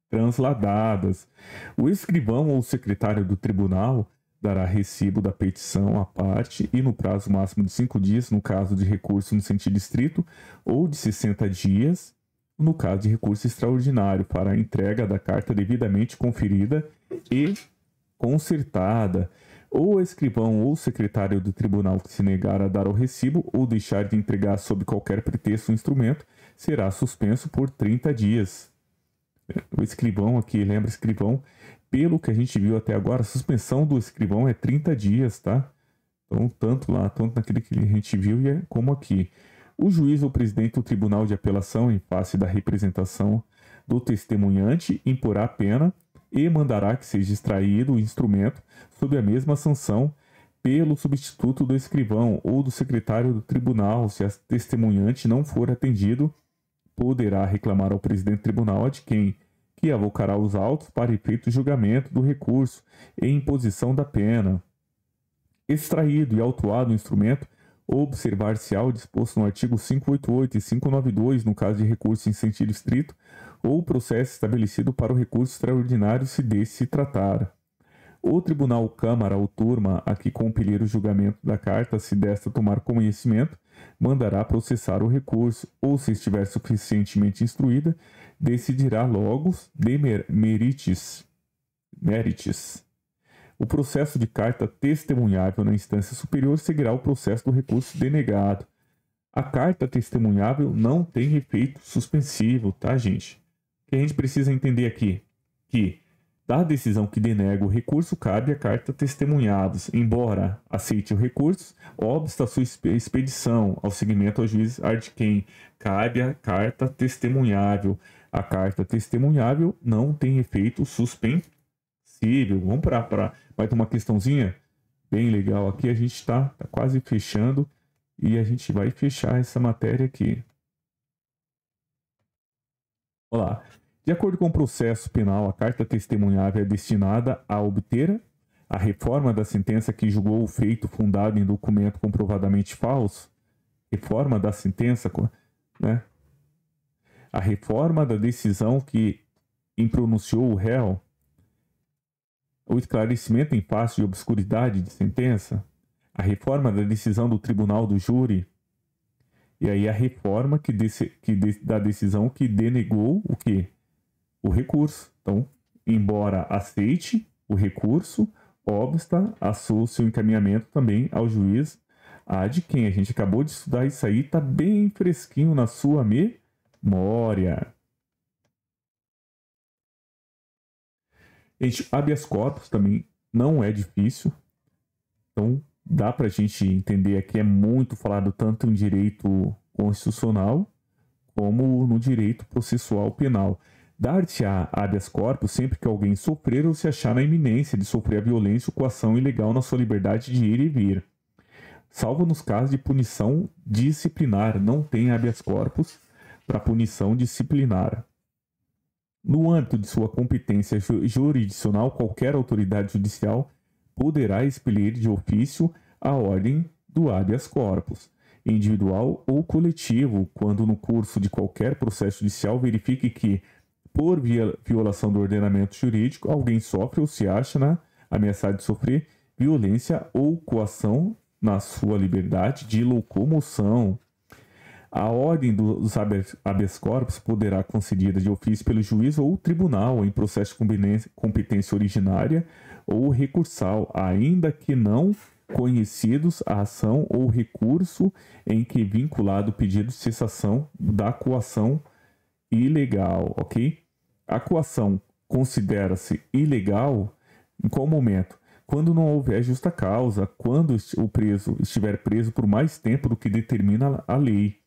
transladadas. O escrivão ou secretário do tribunal dará recibo da petição à parte e no prazo máximo de 5 dias, no caso de recurso no sentido estrito, ou de 60 dias, no caso de recurso extraordinário, para a entrega da carta devidamente conferida e consertada. Ou o escrivão ou secretário do tribunal que se negar a dar o recibo ou deixar de entregar sob qualquer pretexto o instrumento, será suspenso por 30 dias. O escrivão aqui, lembra, escrivão, pelo que a gente viu até agora, a suspensão do escrivão é 30 dias, tá? Então, tanto naquele que a gente viu como aqui. O juiz ou presidente do tribunal de apelação, em face da representação do testemunhante, imporá a pena e mandará que seja extraído o instrumento sob a mesma sanção pelo substituto do escrivão ou do secretário do tribunal. Se a testemunhante não for atendido, poderá reclamar ao presidente do tribunal ad quem, que avocará os autos para efeito de julgamento do recurso e imposição da pena. Extraído e autuado o instrumento, observar-se-á o disposto no artigo 588 e 592, no caso de recurso em sentido estrito, ou processo estabelecido para o recurso extraordinário, se desse se tratar. O tribunal, câmara ou turma a que compelir o julgamento da carta, se desta tomar conhecimento, mandará processar o recurso, ou, se estiver suficientemente instruída, decidirá logos de merites. O processo de carta testemunhável na instância superior seguirá o processo do recurso denegado. A carta testemunhável não tem efeito suspensivo, tá, gente? O que a gente precisa entender aqui? Que da decisão que denega o recurso, cabe a carta testemunhados, embora aceite o recurso, obsta sua expedição ao seguimento ao juiz ad quem cabe a carta testemunhável. A carta testemunhável não tem efeito suspensivo. Vamos para mais uma questãozinha bem legal aqui. A gente está quase fechando e a gente vai fechar essa matéria aqui. Olha lá. De acordo com o processo penal, a carta testemunhável é destinada a obter a reforma da sentença que julgou o feito fundado em documento comprovadamente falso. Reforma da sentença, né? A reforma da decisão que impronunciou o réu. O esclarecimento em face de obscuridade de sentença. A reforma da decisão do tribunal do júri. E aí a reforma da decisão que denegou o quê? O recurso. Então, embora aceite o recurso, obsta a seu encaminhamento também ao juiz ad quem. A gente acabou de estudar isso aí, está bem fresquinho na sua memória. Gente, habeas corpus também não é difícil. Então, dá para a gente entender aqui, é muito falado tanto em direito constitucional como no direito processual penal. Dar-se-á habeas corpus sempre que alguém sofrer ou se achar na iminência de sofrer a violência ou coação ilegal na sua liberdade de ir e vir. Salvo nos casos de punição disciplinar, não tem habeas corpus para punição disciplinar. No âmbito de sua competência jurisdicional, qualquer autoridade judicial poderá expelir de ofício a ordem do habeas corpus, individual ou coletivo, quando no curso de qualquer processo judicial verifique que, por violação do ordenamento jurídico, alguém sofre ou se acha ameaçado de sofrer violência ou coação na sua liberdade de locomoção. A ordem dos habeas corpus poderá concedida de ofício pelo juiz ou tribunal em processo de competência originária ou recursal, ainda que não conhecidos a ação ou recurso em que vinculado o pedido de cessação da coação ilegal, ok? A coação considera-se ilegal em qual momento? Quando não houver justa causa, quando o preso estiver preso por mais tempo do que determina a lei,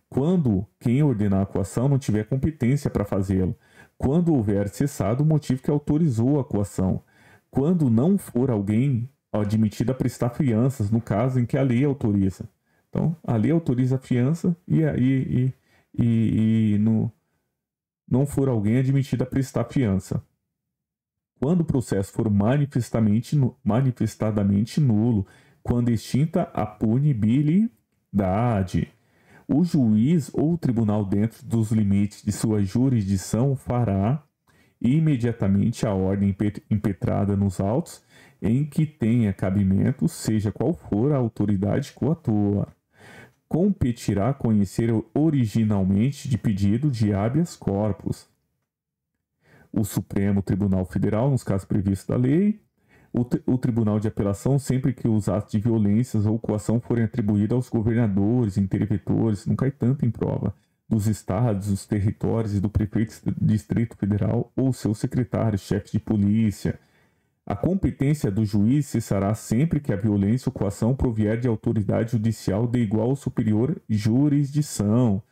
quando quem ordenar a coação não tiver competência para fazê-lo, quando houver cessado o motivo que autorizou a coação, quando não for alguém admitido a prestar fianças, no caso em que a lei autoriza. Então, a lei autoriza a fiança não for alguém admitido a prestar fiança. Quando o processo for manifestadamente nulo, quando extinta a punibilidade, o juiz ou o tribunal, dentro dos limites de sua jurisdição, fará imediatamente a ordem impetrada nos autos em que tenha cabimento, seja qual for a autoridade coatua. Competirá conhecer originalmente de pedido de habeas corpus o Supremo Tribunal Federal, nos casos previstos da lei, o Tribunal de Apelação, sempre que os atos de violência ou coação forem atribuídos aos governadores, interventores, não cai tanto em prova, dos estados, dos territórios e do prefeito do Distrito Federal ou seus secretários, chefes de polícia. A competência do juiz cessará sempre que a violência ou coação provier de autoridade judicial de igual ou superior jurisdição.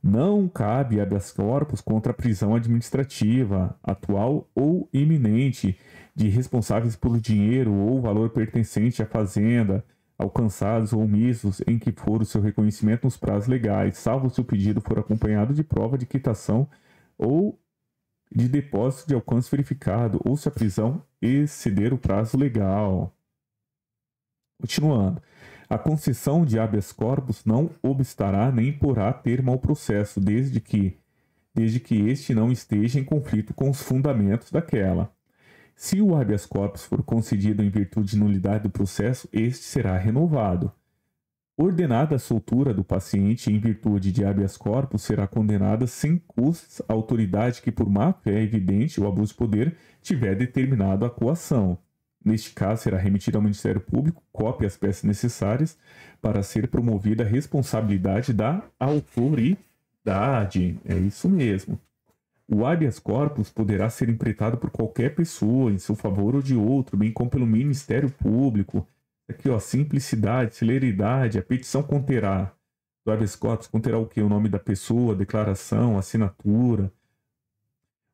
Não cabe habeas corpus contra a prisão administrativa, atual ou iminente, de responsáveis por dinheiro ou valor pertencente à fazenda, alcançados ou omissos em que for o seu reconhecimento nos prazos legais, salvo se o pedido for acompanhado de prova de quitação ou de depósito de alcance verificado, ou se a prisão exceder o prazo legal. Continuando. A concessão de habeas corpus não obstará nem porá termo ao processo, desde que este não esteja em conflito com os fundamentos daquela. Se o habeas corpus for concedido em virtude de nulidade do processo, este será renovado. Ordenada a soltura do paciente em virtude de habeas corpus, será condenada sem custos a autoridade que, por má-fé evidente ou abuso de poder, tiver determinado a coação. Neste caso, será remetida ao Ministério Público cópia as peças necessárias para ser promovida a responsabilidade da autoridade. É isso mesmo. O habeas corpus poderá ser empreitado por qualquer pessoa, em seu favor ou de outro, bem como pelo Ministério Público. Aqui, ó, simplicidade, celeridade. A petição conterá, do habeas corpus, conterá o quê? O nome da pessoa, declaração, assinatura.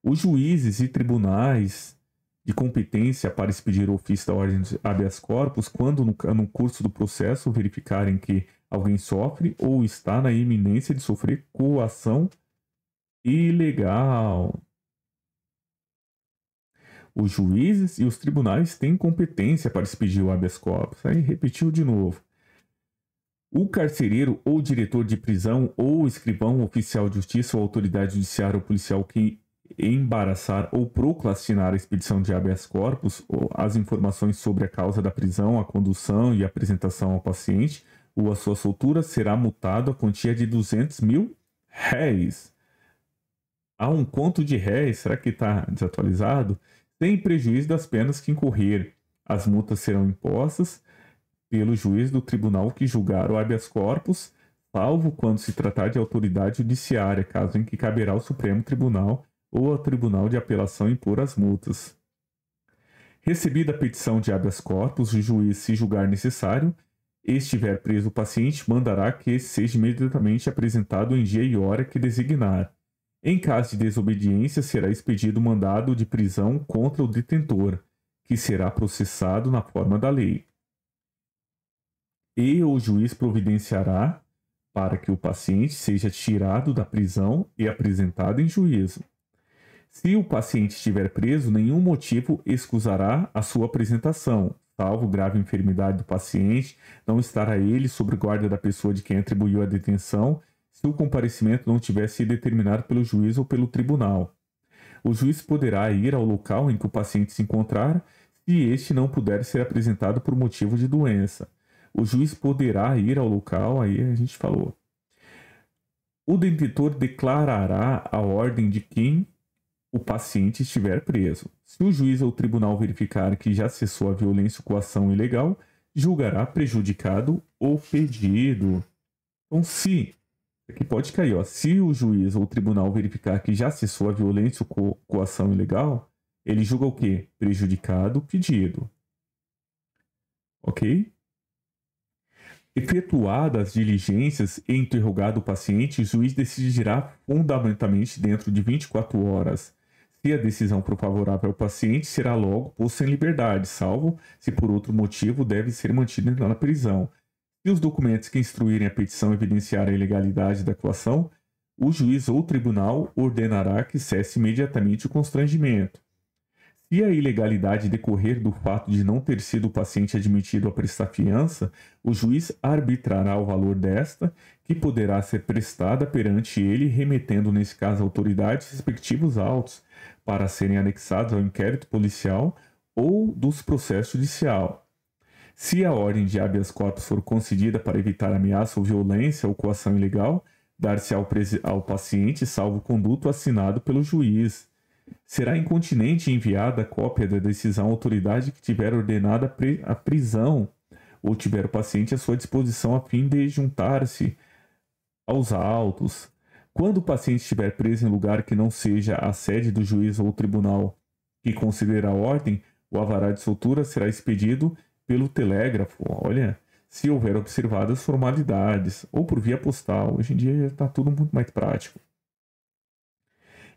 Os juízes e tribunais de competência para expedir o ofício da ordem de habeas corpus, quando no curso do processo verificarem que alguém sofre ou está na iminência de sofrer coação ilegal. Os juízes e os tribunais têm competência para expedir o habeas corpus. Aí repetiu de novo. O carcereiro ou diretor de prisão ou escrivão, oficial de justiça ou autoridade judiciária ou policial que embaraçar ou procrastinar a expedição de habeas corpus, ou as informações sobre a causa da prisão, a condução e a apresentação ao paciente ou a sua soltura, será multado a quantia de R$200.000. Há um conto de réis, será que está desatualizado? Sem prejuízo das penas que incorrer. As multas serão impostas pelo juiz do tribunal que julgar o habeas corpus, salvo quando se tratar de autoridade judiciária, caso em que caberá ao Supremo Tribunal ou ao Tribunal de Apelação impor as multas. Recebida a petição de habeas corpus, o juiz, se julgar necessário, e estiver preso o paciente, mandará que seja imediatamente apresentado em dia e hora que designar. Em caso de desobediência, será expedido mandado de prisão contra o detentor, que será processado na forma da lei. E o juiz providenciará para que o paciente seja tirado da prisão e apresentado em juízo. Se o paciente estiver preso, nenhum motivo excusará a sua apresentação, salvo grave enfermidade do paciente, não estará ele sob guarda da pessoa de quem atribuiu a detenção, se o comparecimento não tiver sido determinado pelo juiz ou pelo tribunal. O juiz poderá ir ao local em que o paciente se encontrar, se este não puder ser apresentado por motivo de doença. O juiz poderá ir ao local, aí a gente falou. O detentor declarará a ordem de quem o paciente estiver preso. Se o juiz ou o tribunal verificar que já cessou a violência ou coação ilegal, julgará prejudicado o pedido. Então, aqui pode cair, ó. Se o juiz ou o tribunal verificar que já cessou a violência ou coação ilegal, ele julga o quê? Prejudicado o pedido. Ok? Efetuadas as diligências e interrogado o paciente, o juiz decidirá fundamentalmente dentro de 24 horas. Se a decisão for favorável ao paciente, será logo posto em liberdade, salvo se por outro motivo deve ser mantido na prisão. Se os documentos que instruírem a petição evidenciarem a ilegalidade da coação, o juiz ou o tribunal ordenará que cesse imediatamente o constrangimento. Se a ilegalidade decorrer do fato de não ter sido o paciente admitido a prestar fiança, o juiz arbitrará o valor desta, que poderá ser prestada perante ele, remetendo nesse caso à autoridade respectivos autos, para serem anexados ao inquérito policial ou dos processos judicial. Se a ordem de habeas corpus for concedida para evitar ameaça ou violência ou coação ilegal, dar-se ao paciente salvo conduto assinado pelo juiz. Será incontinente enviada a cópia da decisão à autoridade que tiver ordenada a prisão ou tiver o paciente à sua disposição a fim de juntar-se aos autos. Quando o paciente estiver preso em lugar que não seja a sede do juiz ou tribunal que conceder a ordem, o alvará de soltura será expedido pelo telégrafo, olha, se houver observadas formalidades, ou por via postal. Hoje em dia já está tudo muito mais prático.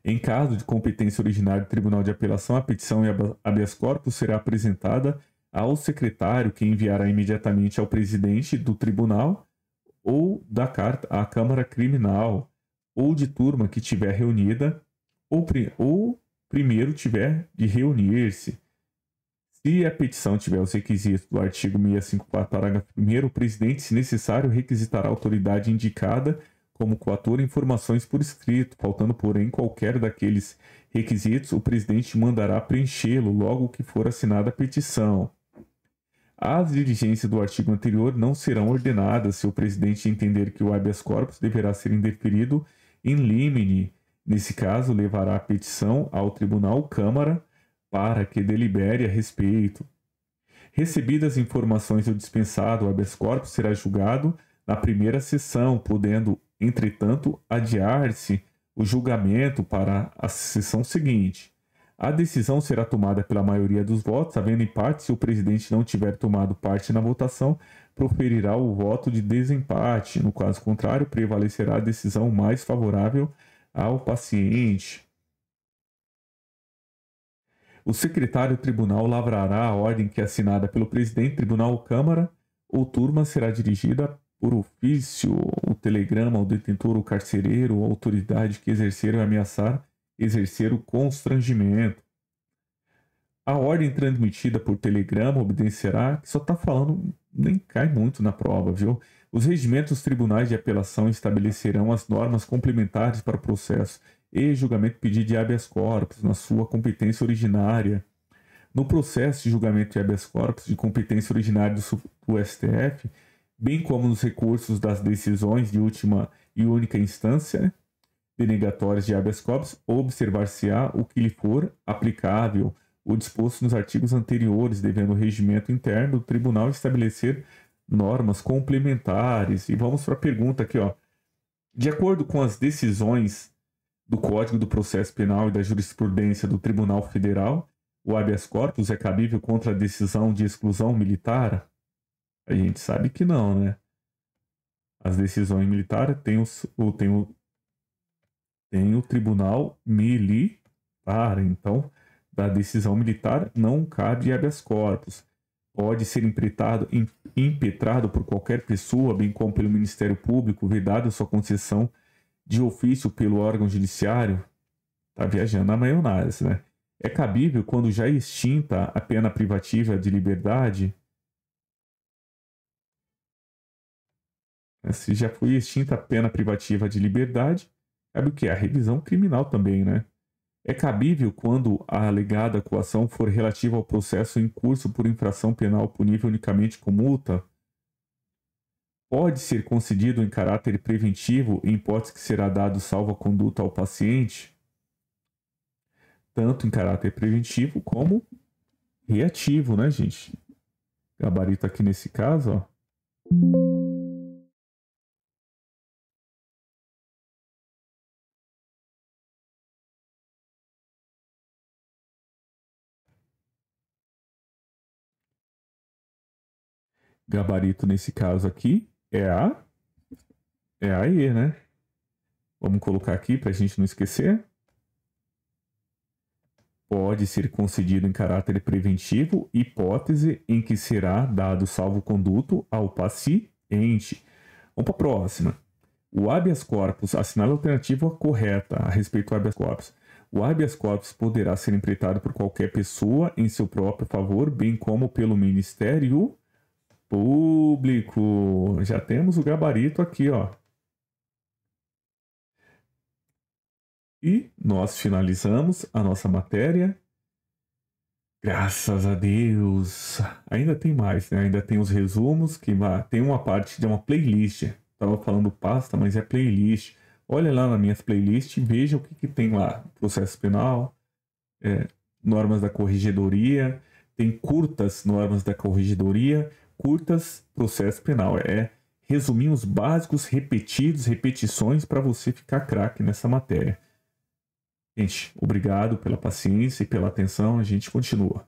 Em caso de competência originária do Tribunal de Apelação, a petição e habeas corpus será apresentada ao secretário, que enviará imediatamente ao presidente do tribunal ou da carta à Câmara Criminal, ou de turma que tiver reunida, ou primeiro tiver de reunir-se. Se a petição tiver os requisitos do artigo 654, parágrafo 1º, o presidente, se necessário, requisitará a autoridade indicada como coator informações por escrito. Faltando, porém, qualquer daqueles requisitos, o presidente mandará preenchê-lo logo que for assinada a petição. As diligências do artigo anterior não serão ordenadas se o presidente entender que o habeas corpus deverá ser indeferido in limine. Nesse caso, levará a petição ao Tribunal Câmara para que delibere a respeito. Recebidas informações ou dispensado, o habeas corpus será julgado na primeira sessão, podendo, entretanto, adiar-se o julgamento para a sessão seguinte. A decisão será tomada pela maioria dos votos, havendo empate. Se o presidente não tiver tomado parte na votação, proferirá o voto de desempate. No caso contrário, prevalecerá a decisão mais favorável ao paciente. O secretário do tribunal lavrará a ordem que é assinada pelo presidente, tribunal ou câmara ou turma será dirigida por ofício. O telegrama ao detentor, o carcereiro ou autoridade que exercer ou ameaçar exercer o constrangimento. A ordem transmitida por telegrama obedecerá, que só está falando, nem cai muito na prova, viu? Os regimentos dos tribunais de apelação estabelecerão as normas complementares para o processo e julgamento pedido de habeas corpus na sua competência originária. No processo de julgamento de habeas corpus de competência originária do STF, bem como nos recursos das decisões de última e única instância, denegatórias de habeas corpus, observar-se-á o que lhe for aplicável, o disposto nos artigos anteriores, devendo o regimento interno do tribunal estabelecer normas complementares. E vamos para a pergunta aqui, ó. De acordo com as decisões do Código do Processo Penal e da jurisprudência do Tribunal Federal, o habeas corpus é cabível contra a decisão de exclusão militar? A gente sabe que não, né? As decisões militares têm o tribunal militar, então da decisão militar não cabe habeas corpus. Pode ser impetrado por qualquer pessoa, bem como pelo Ministério Público, vedado sua concessão de ofício pelo órgão judiciário. Tá viajando na maionese, né? É cabível quando já extinta a pena privativa de liberdade. Se já foi extinta a pena privativa de liberdade, cabe o que? A revisão criminal também, né? É cabível quando a alegada coação for relativa ao processo em curso por infração penal punível unicamente com multa. Pode ser concedido em caráter preventivo, em hipótese que será dado salvo-conduto ao paciente, tanto em caráter preventivo como reativo, né, gente? Gabarito aqui nesse caso, ó. Gabarito nesse caso aqui é a E, né? Vamos colocar aqui para a gente não esquecer. Pode ser concedido em caráter preventivo, hipótese em que será dado salvo-conduto ao paciente. Vamos para a próxima. O habeas corpus assinala a alternativa correta a respeito do habeas corpus. O habeas corpus poderá ser empreitado por qualquer pessoa em seu próprio favor, bem como pelo Ministério Público. Já temos o gabarito aqui, ó. E nós finalizamos a nossa matéria. Graças a Deus. Ainda tem mais, né? Ainda tem os resumos, que tem uma parte de uma playlist. Estava falando pasta, mas é playlist. Olha lá nas minhas playlists e veja o que tem lá. Processo penal, normas da corregedoria, tem curtas normas da corregedoria, curtas processo penal. Resuminhos básicos, repetições para você ficar craque nessa matéria. Gente, obrigado pela paciência e pela atenção. A gente continua.